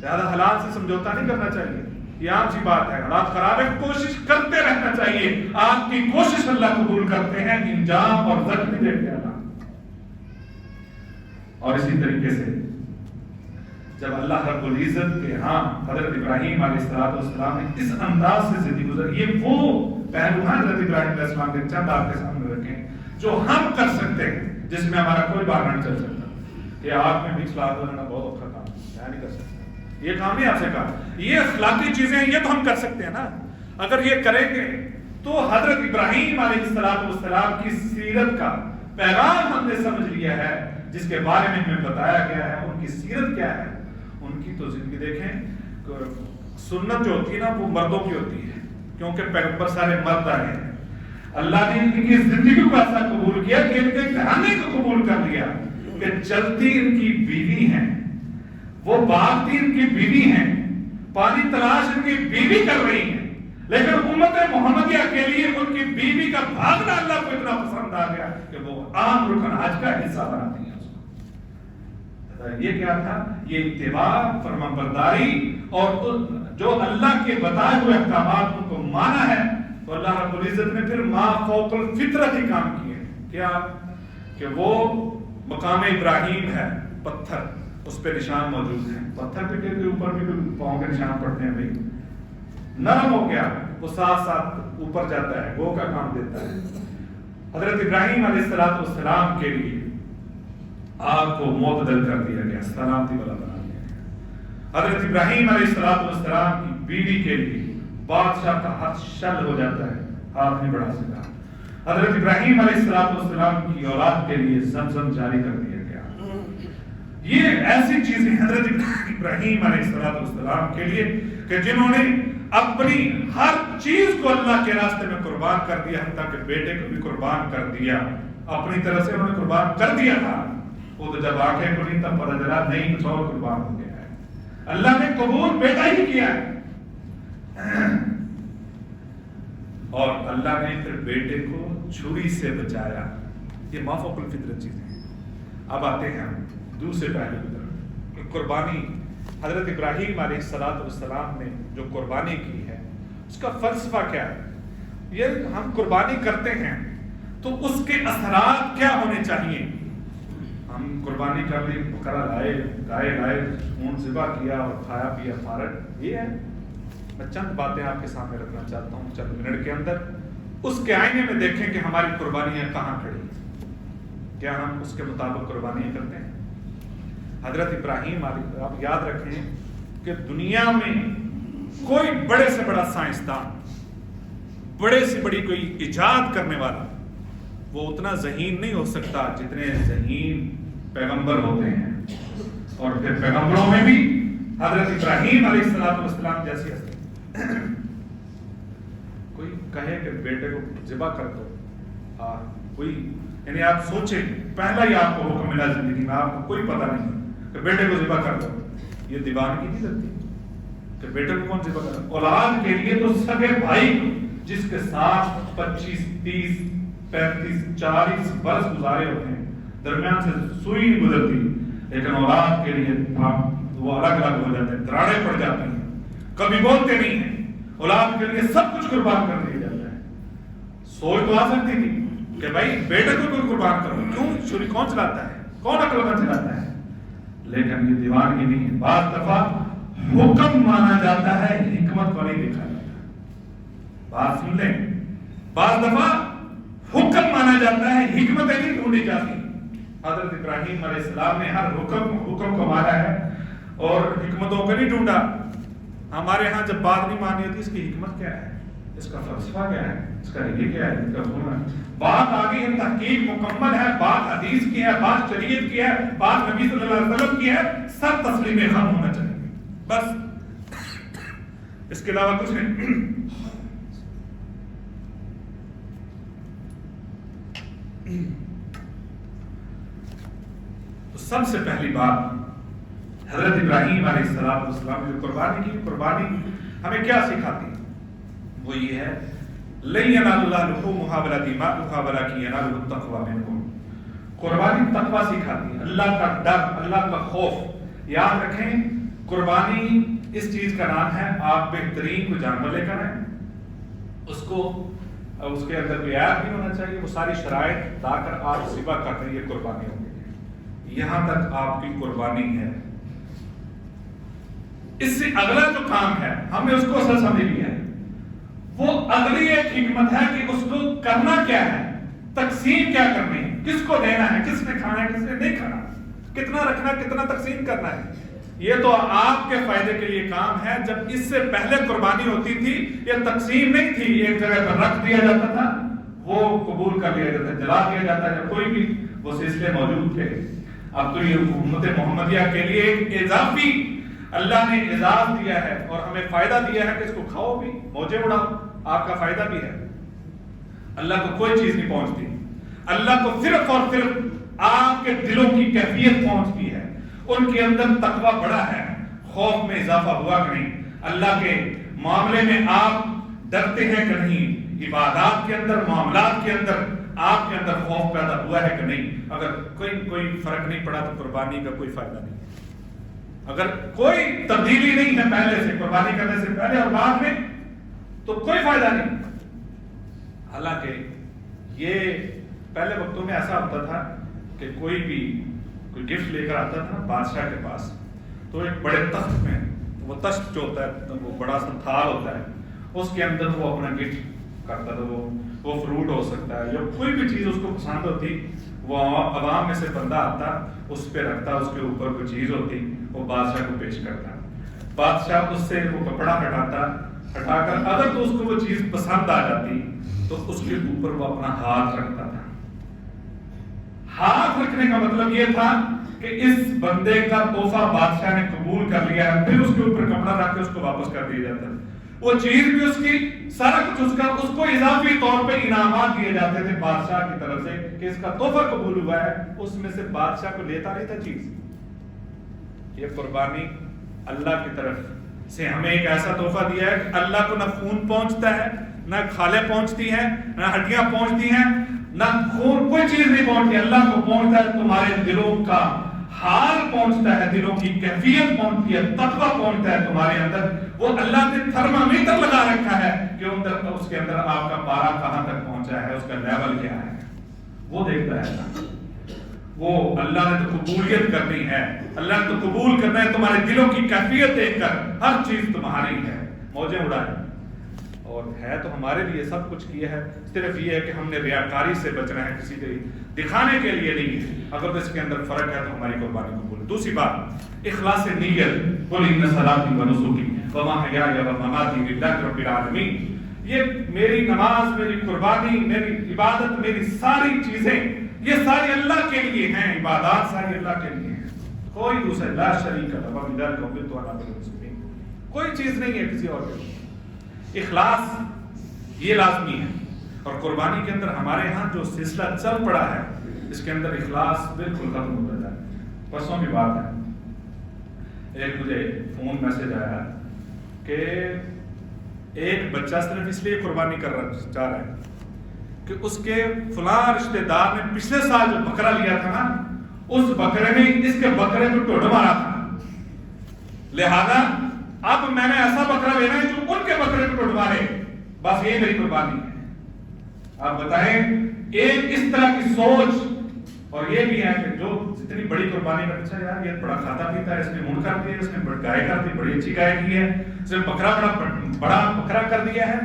لہٰذا حالات سے سمجھوتا نہیں کرنا چاہیے، یہ عام سی بات ہے۔ حالات خراب ہے، کوشش کرتے رہنا چاہیے، آپ کی کوشش اللہ قبول کرتے ہیں، انجام اور زخم نہیں دیتے اللہ۔ اور اسی طریقے سے جب اللہ رب العزت کے ہاں حضرت ابراہیم علیہ السلام نے اس انداز سے زندگی گزاری، یہ وہ پہلو ہیں حضرت ابراہیم علیہ السلام کے چند آپ کے سامنے رکھیں جو ہم کر سکتے ہیں، جس میں ہمارا کوئی بہانہ نہیں چل سکتا۔ یہ آگ میں بھی اخلاق بنانا بہت اوکھا کام ہے، میں نہیں کر سکتا، یہ کام نہیں آپ سے کہا۔ یہ اخلاقی چیزیں یہ تو ہم کر سکتے ہیں نا، اگر یہ کریں گے تو حضرت ابراہیم علیہ السلام کی سیرت کا پیغام ہم نے سمجھ لیا ہے، جس کے بارے میں ہمیں بتایا گیا ہے، ان کی سیرت کیا ہے، ان کی تو زندگی دیکھیں، سنت جو ہوتی ہے نا وہ مردوں کی ہوتی ہے، کیونکہ پیغمبر سارے مرد آئے ہیں. اللہ نے ان کی زندگی کو ایسا قبول کیا کہ ان کے گھرانے کو قبول کر لیا کہ چلتی ان کی بیوی ہیں، وہ بھاگتی ان کی بیوی ہیں، پانی تلاش ان کی بیوی کر رہی ہیں، لیکن امت محمدیہ کے لیے ان کی بیوی کا بھاگنا اللہ کو اتنا پسند آ گیا کہ وہ عام رکن حج کا حصہ بناتی ہیں اس کو. یہ کیا تھا؟ یہ اتباع، فرمانبرداری اور جو اللہ کے بتائے ہوئے احکامات ان کو مانا ہے. تو اللہ رب العزت نے پھر ما فوق الفطرت ہی کام کیے. کیا؟ کہ وہ مقام ابراہیم ہے، پتھر، اس پہ نشان موجود ہیں. پتھر پہ کے اوپر بھی پاؤں کے نشان پڑتے ہیں بھائی. نرم ہو گیا، وہ ساتھ ساتھ اوپر جاتا ہے، گو کا کام دیتا ہے. حضرت ابراہیم علیہ السلام کے لیے آگ کو معتدل کر دیا گیا، سلامتی والا بنا دیا گیا. حضرت ابراہیم علیہ السلام کی بیوی کے لیے بادشاہ کا ہاتھ شل ہو جاتا ہے، ہاتھ نہیں بڑھا سکا. حضرت ابراہیم علیہ السلام کی اولاد کے لیے زمزم جاری کر دیا گیا. یہ ایسی چیزیں حضرت ابراہیم علیہ السلام کے لیے کہ جنہوں نے اپنی ہر چیز کو اللہ کے راستے میں قربان کر دیا، حتیٰ کہ بیٹے کو بھی قربان کر دیا. اپنی طرح سے انہوں نے قربان کر دیا تھا. وہ تو جب آنکھیں کھلی تب پتہ چلا نہیں کچھ اور قربان ہو گیا ہے. اللہ نے قبول بیٹا ہی کیا ہے، اور اللہ نے پھر بیٹے کو چھری سے بچایا. یہ ما فوق الفطرت چیزیں. اب آتے ہیں ہم دوسرے پہلو کی طرف کہ قربانی حضرت ابراہیم علیہ السلام نے جو قربانی کی ہے اس کا فلسفہ کیا ہے. یہ ہم قربانی کرتے ہیں تو اس کے اثرات کیا ہونے چاہیے. ہم قربانی کر لی، بکرا لائے، گائے لائے، اونٹ ذبح کیا اور کھایا پیا فارغ. یہ ہے. میں چند باتیں آپ کے سامنے رکھنا چاہتا ہوں چند منٹ کے اندر. اس کے آئینے میں دیکھیں کہ ہماری قربانیاں کہاں کھڑی ہیں. کیا ہم اس کے مطابق قربانیاں کرتے ہیں؟ حضرت ابراہیم علیہ، آپ یاد رکھیں کہ دنیا میں کوئی بڑے سے بڑا سائنسدان، بڑے سے بڑی کوئی ایجاد کرنے والا، وہ اتنا ذہین نہیں ہو سکتا جتنے ذہین پیغمبر ہوتے ہیں. اور پھر پیغمبروں میں بھی حضرت ابراہیم علیہ السلام جیسی ہستی. کوئی کہے کہ بیٹے کو ذبح کر دو، کوئی یعنی آپ سوچیں پہلا ہی آپ کو حکم ملا زندگی میں، آپ کو کوئی پتہ نہیں کہ بیٹے کو ذبح کر دو. یہ دیوانگی نہیں لگتی کہ بیٹے کو کون ذبح کر دو؟ اولاد کے لیے تو سگے بھائی جس کے ساتھ 25 30 35 40 برس گزارے ہوتے ہیں، درمیان سے سوئی نہیں گزرتی، لیکن اولاد کے لیے وہ الگ الگ ہو جاتے ہیں، دراڑیں پڑ جاتی ہیں، کبھی بولتے نہیں ہیں. اولاد کے لیے سب کچھ قربان کر دیا جاتا ہے. سوچ تو آ سکتی تھی کہ بھائی بیٹے کو کوئی قربان کرو، کیوں؟ چھری کون چلاتا ہے؟ کون عقل مند چلاتا ہے؟ لیکن یہ دیوانگی نہیں ہے. بعض دفعہ حکم مانا جاتا ہے، حکمت والی دیکھا جاتا ہے. بات سن لیں، بعض دفعہ حکم مانا جاتا ہے، حکمتیں نہیں ڈھونڈی جاتی. حضرت ابراہیم علیہ السلام نے ہر حکم کو مانا ہے اور حکمتوں کو نہیں ڈھونڈا. ہمارے ہاں جب بات نہیں مانی ہوتی، اس کی حکمت کیا ہے، اس کا فلسفہ کیا ہے، اس کا یہ کیا ہے، اس کا ہونا. بات آگے ہے، تحقیق مکمل ہے، بات حدیث کی ہے، بات شریعت کی ہے، بات نبی صلی اللہ علیہ وسلم کی ہے، سب تسلیم خم ہونا چاہیے. بس اس کے علاوہ کچھ نہیں. تو سب سے پہلی بات حضرت ابراہیم علیہ السلام جو قربانی کی، قربانی ہمیں کیا سکھاتی ہے؟ وہ یہ ہے لَن يَنَالَ اللَّهَ لُحُومُهَا وَلَا دِمَاؤُهَا وَلَكِنْ يَنَالُهُ التَّقْوَىٰ مِنكُمْ. قربانی تقویٰ سکھاتی ہے، اللہ کا ڈر، اللہ کا خوف. یاد رکھیں قربانی اس چیز کا نام ہے، آپ بہترین کوئی جانور لے کر آئیں، اس کے اندر کوئی عیب نہیں ہونا چاہیے، وہ ساری شرائط لا کر آپ ذبح کرتے ہیں، یہ قربانی ہو گئی. یہاں تک آپ کی قربانی ہے. اس سے اگلا جو کام ہے ہم نے اس کو اصل سمجھ لیا ہے. وہ اگلی ایک حکمت ہے کہ اس کو کرنا کیا ہے، تقسیم کیا کرنی ہے، کس کو دینا ہے، کس نے کھانا ہے، کس نے نہیں کھانا، کتنا رکھنا، کتنا تقسیم کرنا ہے. یہ تو آپ کے فائدے کے لیے کام ہے. جب اس سے پہلے قربانی ہوتی تھی یہ تقسیم نہیں تھی، ایک جگہ پر رکھ دیا جاتا تھا، وہ قبول کر لیا جاتا، جلا دیا جاتا ہے کوئی بھی وہ سلسلے موجود تھے. اب تو یہ امت محمدیہ کے لیے ایک اضافی اللہ نے اعزاز دیا ہے اور ہمیں فائدہ دیا ہے کہ اس کو کھاؤ بھی، موجے اڑاؤ، آپ کا فائدہ بھی ہے۔ اللہ کو کوئی چیز نہیں پہنچتی، اللہ کو صرف اور صرف آپ کے دلوں کی کیفیت پہنچتی ہے، ان کے اندر تقویٰ بڑا ہے، خوف میں اضافہ ہوا کہ نہیں، اللہ کے معاملے میں آپ ڈرتے ہیں کہ نہیں، عبادات کے اندر، معاملات کے اندر آپ کے اندر خوف پیدا ہوا ہے کہ نہیں۔ اگر کوئی فرق نہیں پڑا تو قربانی کا کوئی فائدہ نہیں، اگر کوئی تبدیلی نہیں ہے پہلے سے، قربانی کرنے سے پہلے اور بعد میں، تو کوئی فائدہ نہیں۔ حالانکہ یہ پہلے وقتوں میں ایسا ہوتا تھا کہ کوئی بھی کوئی گفٹ لے کر آتا تھا بادشاہ کے پاس، تو ایک بڑے تخت میں، وہ تخت جو ہوتا ہے وہ بڑا سا تھال ہوتا ہے، اس کے اندر وہ اپنا گفٹ کرتا تھا، وہ فروٹ ہو سکتا ہے یا کوئی بھی چیز اس کو پسند ہوتی، وہ عوام میں سے بندہ آتا، اس پہ رکھتا، اس کے اوپر کوئی چیز ہوتی، وہ بادشاہ کو پیش کرتا، بادشاہ اس سے وہ کپڑا ہٹا کر اگر تو اس کو وہ چیز پسند آ جاتی تو اس کے اوپر وہ اپنا ہاتھ رکھتا تھا۔ ہاتھ رکھنے کا مطلب یہ تھا کہ اس بندے کا تحفہ بادشاہ نے قبول کر لیا ہے، پھر اس کے اوپر کپڑا رکھ کے اس کو واپس کر دیا جاتا ہے، وہ چیز بھی اس کی، سارا کچھ اس کا، اس کو اضافی طور پہ انعامات دیے جاتے تھے بادشاہ کی طرف سے کہ اس کا تحفہ قبول ہوا ہے، اس میں سے بادشاہ کو لیتا نہیں تھا چیز۔ یہ قربانی اللہ کی طرف سے ہمیں ایک ایسا تحفہ دیا ہے کہ اللہ کو نہ خون پہنچتا ہے، نہ کھالیں پہنچتی ہیں، نہ ہڈیاں پہنچتی ہیں، نہ خون، کوئی چیز نہیں پہنچتی، اللہ کو پہنچتا ہے تمہارے دلوں کا حال پہنچتا ہے، دلوں کی کیفیت پہنچتی ہے، تقویٰ پہنچتا ہے تمہارے اندر۔ وہ اللہ نے تھرمامیٹر لگا رکھا ہے کہ اس کے اندر آپ کا پارا کہاں تک پہنچا ہے، اس کا لیول کیا ہے، وہ دیکھتا ہے۔ وہ اللہ نے تو قبولیت کرنی ہے، اللہ نے تو قبول کرنا ہے، تمہارے دلوں کی کیفیت دیکھ کر ہر چیز تمہاری ہے، موجیں اڑائیں۔ اور ہے تو ہمارے لیے سب کچھ کیا ہے، صرف یہ ہے کہ ہم نے ریاکاری سے بچنا ہے، کسی کو دکھانے کے لیے نہیں ہے۔ اگر اس کے اندر فرق ہے تو ہماری قربانی قبول ہے۔ دوسری بات، اخلاص نیت، قل ان صلاتی و نسکی ومحیای و مماتی للہ رب العالمین، یہ میری نماز، میری قربانی، میری عبادت، میری ساری چیزیں، یہ ساری اللہ کے لیے ہیں، عبادات ساری اللہ کے لیے ہیں، کوئی دوسرا، لا شریک لہ وبذلک امرت وانا من المسلمین، کوئی چیز نہیں ہے کسی اور کے لیے۔ اخلاص یہ لازمی ہے، اور قربانی کے اندر ہمارے ہاں جو سلسلہ چل پڑا ہے اس کے اندر اخلاص بالکل ختم ہو جاتا ہے۔ پرسوں کی بات ہے، ایک مجھے فون میسج آیا کہ ایک بچہ صرف اس لیے قربانی کرنا چاہ رہا ہے کہ اس کے فلاں رشتہ دار نے پچھلے سال جو بکرا لیا تھا نا، اس بکرے نے اس کے بکرے کو ٹوٹ مارا تھا، لہذا اب میں نے ایسا بکرا لینا ہے جو ان کے بکرے کو ٹوٹ مارے، بس یہ میری قربانی ہے۔ آپ بتائیں، ایک اس طرح کی سوچ، اور یہ بھی ہے کہ جو جتنی بڑی قربانی کا، اچھا یار یہ بڑا کھاتا پیتا ہے، اس نے اونٹ کر دیا، اس نے گائے کر دی، بڑی اچھی گائے کی ہے، اس نے بکرا بڑا بکرا کر دیا ہے،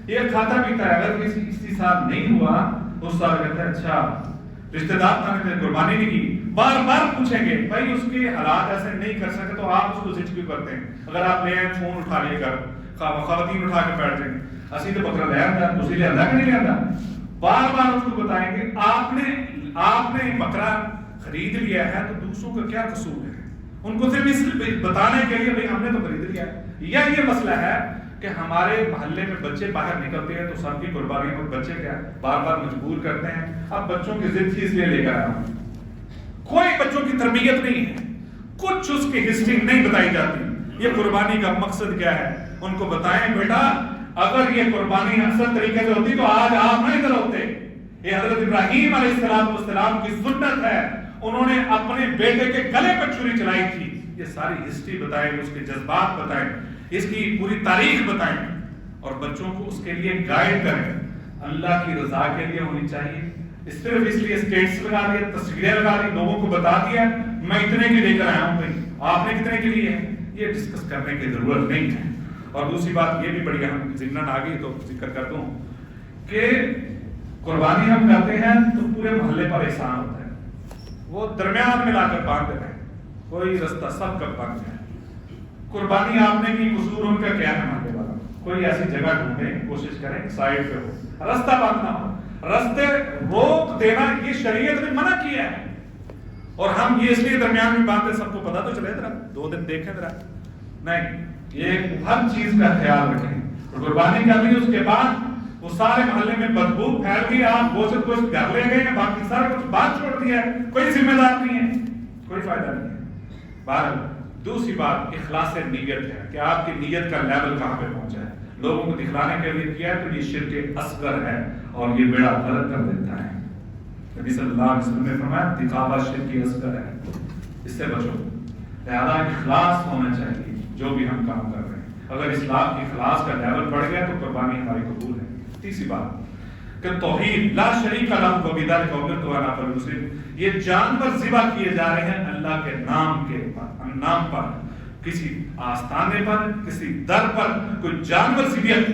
یہ کھاتا پیتا ہے۔ اگر کسی سال نہیں ہوا، اس سال کہتا ہے اچھا رشتہ دار تھا نے قربانی نہیں کی، بار بار پوچھیں گے، بھائی اس کے حالات ایسے نہیں کر سکے تو آپ اس کو زج کیوں کرتے ہیں؟ اگر آپ لے آئیں فون اٹھا لیے کر، خواتین اٹھا کے بیٹھ جائیں گے، اسی تو بکرا لے آتا، دوسری لے آتا کہ نہیں لے آتا، بار بار اس کو بتائیں گے آپ نے بکرا خرید لیا ہے تو دوسروں کا کیا قصور ہے، ان کو صرف اس بتانے کے لیے بھئی ہم نے تو خرید لیا ہے۔ یا یہ مسئلہ ہے کہ ہمارے محلے میں بچے باہر نکلتے ہیں تو سب کی قربانی پر بچے کیا بار بار مجبور کرتے ہیں، اب بچوں کی ضد ہی اس لیے لے کر آیا ہوں، کوئی بچوں کی تربیت نہیں ہے، کچھ اس کی ہسٹری نہیں بتائی جاتی، یہ قربانی کا مقصد کیا ہے، ان کو بتائیں بیٹا اگر یہ قربانی اصل طریقے سے ہوتی تو آج آپ نہ ادھر ہوتے۔ یہ حضرت ابراہیم علیہ السلام کی سنت ہے، انہوں نے اپنے بیٹے کے گلے پر چھری چلائی تھی، یہ ساری ہسٹری بتائیں، اس کے جذبات بتائیں، اس کی پوری تاریخ بتائیں، اور بچوں کو اس کے لیے گائیڈ کریں، اللہ کی رضا کے لیے ہونی چاہیے۔ صرف اس لیے اسٹیٹس لگا دیا، تصویریں لگا دی، لوگوں کو بتا دیا میں اتنے کی لے کر آیا ہوں، بھائی آپ نے کتنے کے لیے ہے، یہ ڈسکس کرنے کی ضرورت نہیں ہے۔ اور دوسری بات یہ بھی بڑی اہم ضمن آ گئی تو ذکر کر دوں کہ قربانی ہم کرتے ہیں تو پورے محلے پر احسان ہوتا ہے، وہ درمیان میں لا کر باندھ دیتے ہیں، کوئی رستہ سب کا بند ہے۔ قربانی آپ نے کی، قصور ان کا کیا ہے محلے والا، کوئی ایسی جگہ ڈھونڈیں، کوشش کریں سائڈ پہ ہو، رستہ بند نہ ہو، رستے روک دینا یہ شریعت نے منع کیا ہے، اور ہم یہ اس لیے درمیان میں باندھتے، سب کو پتا تو چلے ذرا 2 دن دیکھیں ذرا نہیں، یہ ہر چیز کا خیال رکھیں. قربانی کر لی، اس کے بعد وہ سارے محلے میں بدبو پھیل گئی، آپ گوشت گھر لے گئے، باقی سارا کچھ بات چھوڑ دیا ہے، کوئی ذمہ دار نہیں ہے، کوئی فائدہ نہیں ہے. بہرحال دوسری بات اخلاص نیت ہے کہ آپ کی نیت کا لیول کہاں پہ پہنچا ہے. لوگوں کو دکھلانے کے لیے کیا ہے تو یہ شرک اصغر ہے اور یہ بیڑا غلط کر دیتا ہے. نبی صلی اللہ علیہ وسلم نے فرمایا دکھاوا شرک اصغر ہے، اس سے بچو. لہذا اخلاص ہونا چاہیے جو بھی ہم کام کر رہے ہیں. اگر اخلاص کا لیول بڑھ گیا تو قربانی ہماری قبول ہے. تیسری بات کہ توحید لا شریک لہ وبذلک امرت وانا اول المسلمین. یہ جانور ذبح کیے جا رہے ہیں اللہ کے نام پر، کسی آستانے پر، کسی در پر کوئی جانور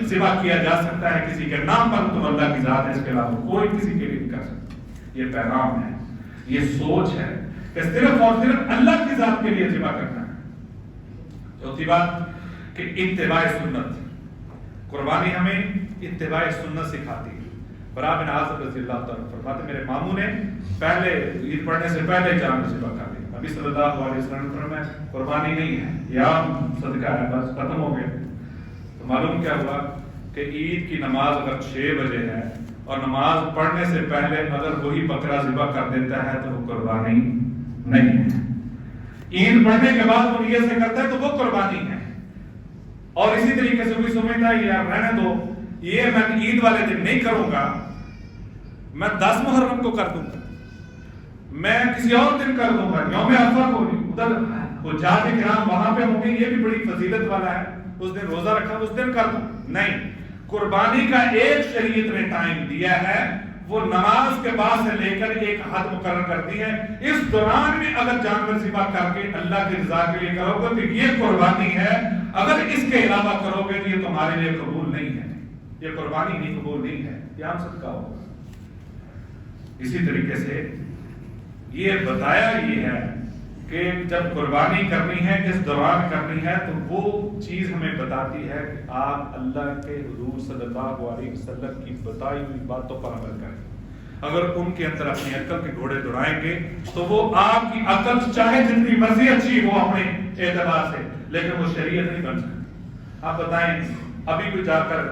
ذبح کیا جا سکتا ہے کسی کے نام پر تو اللہ کی ذات ہے، اس کے علاوہ کوئی کسی کے لیے نہیں کر سکتا. یہ پیغام ہے، یہ سوچ ہے کہ صرف اور صرف اللہ کی ذات کے لیے ذبح کرنا ہے. چوتھی بات کہ اتباع سنت. قربانی ہمیں اتباع سنت سکھاتی ہے. برا بن عازب رضی اللہ تعالیٰ فرماتے میرے ماموں نے پہلے عید پڑھنے سے پہلے جانور ذبح کر لی. نبی صلی اللہ علیہ وسلم نے فرمایا قربانی نہیں ہے، یہ عام صدقہ ہے، بس ختم ہو گئے. تو معلوم کیا ہوا کہ عید کی نماز اگر 6 بجے ہے اور نماز پڑھنے سے پہلے اگر وہی بکرا ذبح کر دیتا ہے تو وہ قربانی نہیں ہے. عید پڑھنے کے بعد وہ نیت سے کرتا ہے تو وہ قربانی ہے. اور اسی طریقے سے کوئی سمجھتا ہے یار رہنے دو، یہ میں عید والے دن نہیں کروں گا، میں 10 محرم کو کر دوں گا، میں کسی اور دن کر دوں گا، یوم عرفہ کو ادھر وہ جاج کرام وہاں پہ ہوں گے، یہ بھی بڑی فضیلت والا ہے، اس دن روزہ رکھا اس دن کر دوں. نہیں، قربانی کا ایک شریعت نے ٹائم دیا ہے، وہ نماز کے بعد سے لے کر ایک حد مقرر کر دی ہے. اس دوران میں اگر جانور ذبح کر کے اللہ کی رضا کے لیے کرو گے تو یہ قربانی ہے. اگر اس کے علاوہ کرو گے تو یہ تمہارے لیے قبول نہیں ہے، یہ قربانی نہیں، قبول نہیں ہے، یہ عام صدقہ ہوگا. اسی طریقے سے یہ بتایا یہ ہے کہ جب قربانی کرنی ہے اس دوران کرنی ہے تو وہ چیز ہمیں بتاتی ہے کہ آپ اللہ کے حضور صلی اللہ علیہ وسلم کی بتائی ہوئی باتوں پر عمل کریں. اگر ان کے اندر اپنی عقل کے گھوڑے دوڑائیں گے تو وہ آپ کی عقل چاہے جتنی مرضی اچھی ہو اپنے اعتبار سے، لیکن وہ شریعت نہیں بن سکتی. آپ بتائیں ابھی کوئی جا کر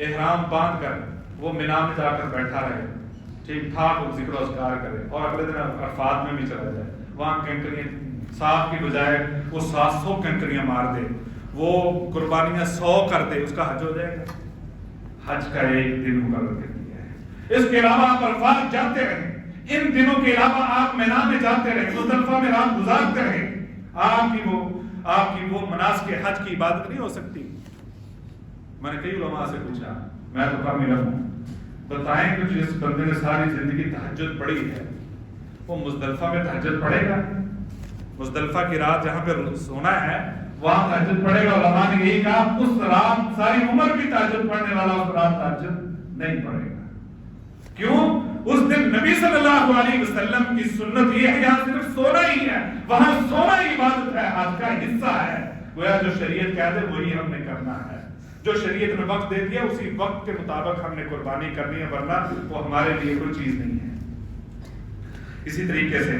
احرام باندھ کر وہ مینا میں جا کر بیٹھا رہے، ٹھیک ٹھاک وہ ذکر و اذکار کرے اور اگلے دن عرفات میں بھی چلا جائے، وہاں کنکریاں صاف کی بجائے وہ 700 کنکریاں مار دے، وہ قربانیاں 100 کر دے، اس کا حج ہو جائے گا؟ حج کا ایک دن مقرر کر دیا ہے. اس کے علاوہ آپ عرفات جاتے رہیں، ان دنوں کے علاوہ آپ مینا میں جاتے رہیں، مزدلفہ میں رات گزارتے رہیں. آپ کی وہ مناسک حج کی عبادت نہیں ہو سکتی. میں نے کئی علماء سے پوچھا، میں تو کام میرا ہوں، بتائیں کہ جس بندے نے ساری زندگی تہجد پڑھی ہے وہ مزدلفہ میں تہجد پڑھے گا؟ مزدلفہ کی رات جہاں پہ سونا ہے وہاں تہجد پڑھے گا؟ علماء نے یہی کہا اس رات ساری عمر بھی تہجد پڑھنے والا اس رات تہجد نہیں پڑھے گا. کیوں؟ اس دن نبی صلی اللہ علیہ وسلم کی سنت یہ ہے یہاں صرف سونا ہی ہے، وہاں سونا ہی عبادت ہے، حج کا حصہ ہے. گویا جو شریعت کہہ دے وہی ہم نے کرنا ہے، جو شریعت نے وقت دے دیا اسی وقت کے مطابق ہم نے قربانی کرنی ہے، ورنہ وہ ہمارے لیے کوئی چیز نہیں ہے. اسی طریقے سے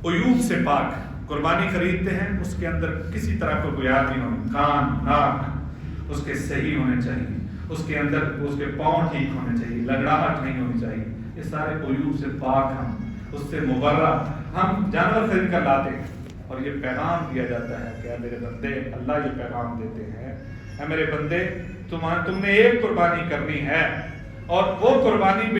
عیوب سے پاک قربانی خریدتے ہیں، اس کے اندر کسی طرح کو گویات نہیں ہونی، کان ناک اس کے صحیح ہونے چاہیے، اس کے اندر اس کے پاؤں ٹھیک ہونے چاہیے، لگڑاہٹ نہیں ہونی چاہیے. یہ سارے عیوب سے پاک ہم اس سے مبرہ ہم جانور خرید کر لاتے ہیں اور یہ پیغام دیا جاتا ہے کہ اے میرے بندے، اللہ یہ پیغام دیتے ہیں اے میرے بندے تم نے ایک قربانی کرنی ہے اور وہ قربانی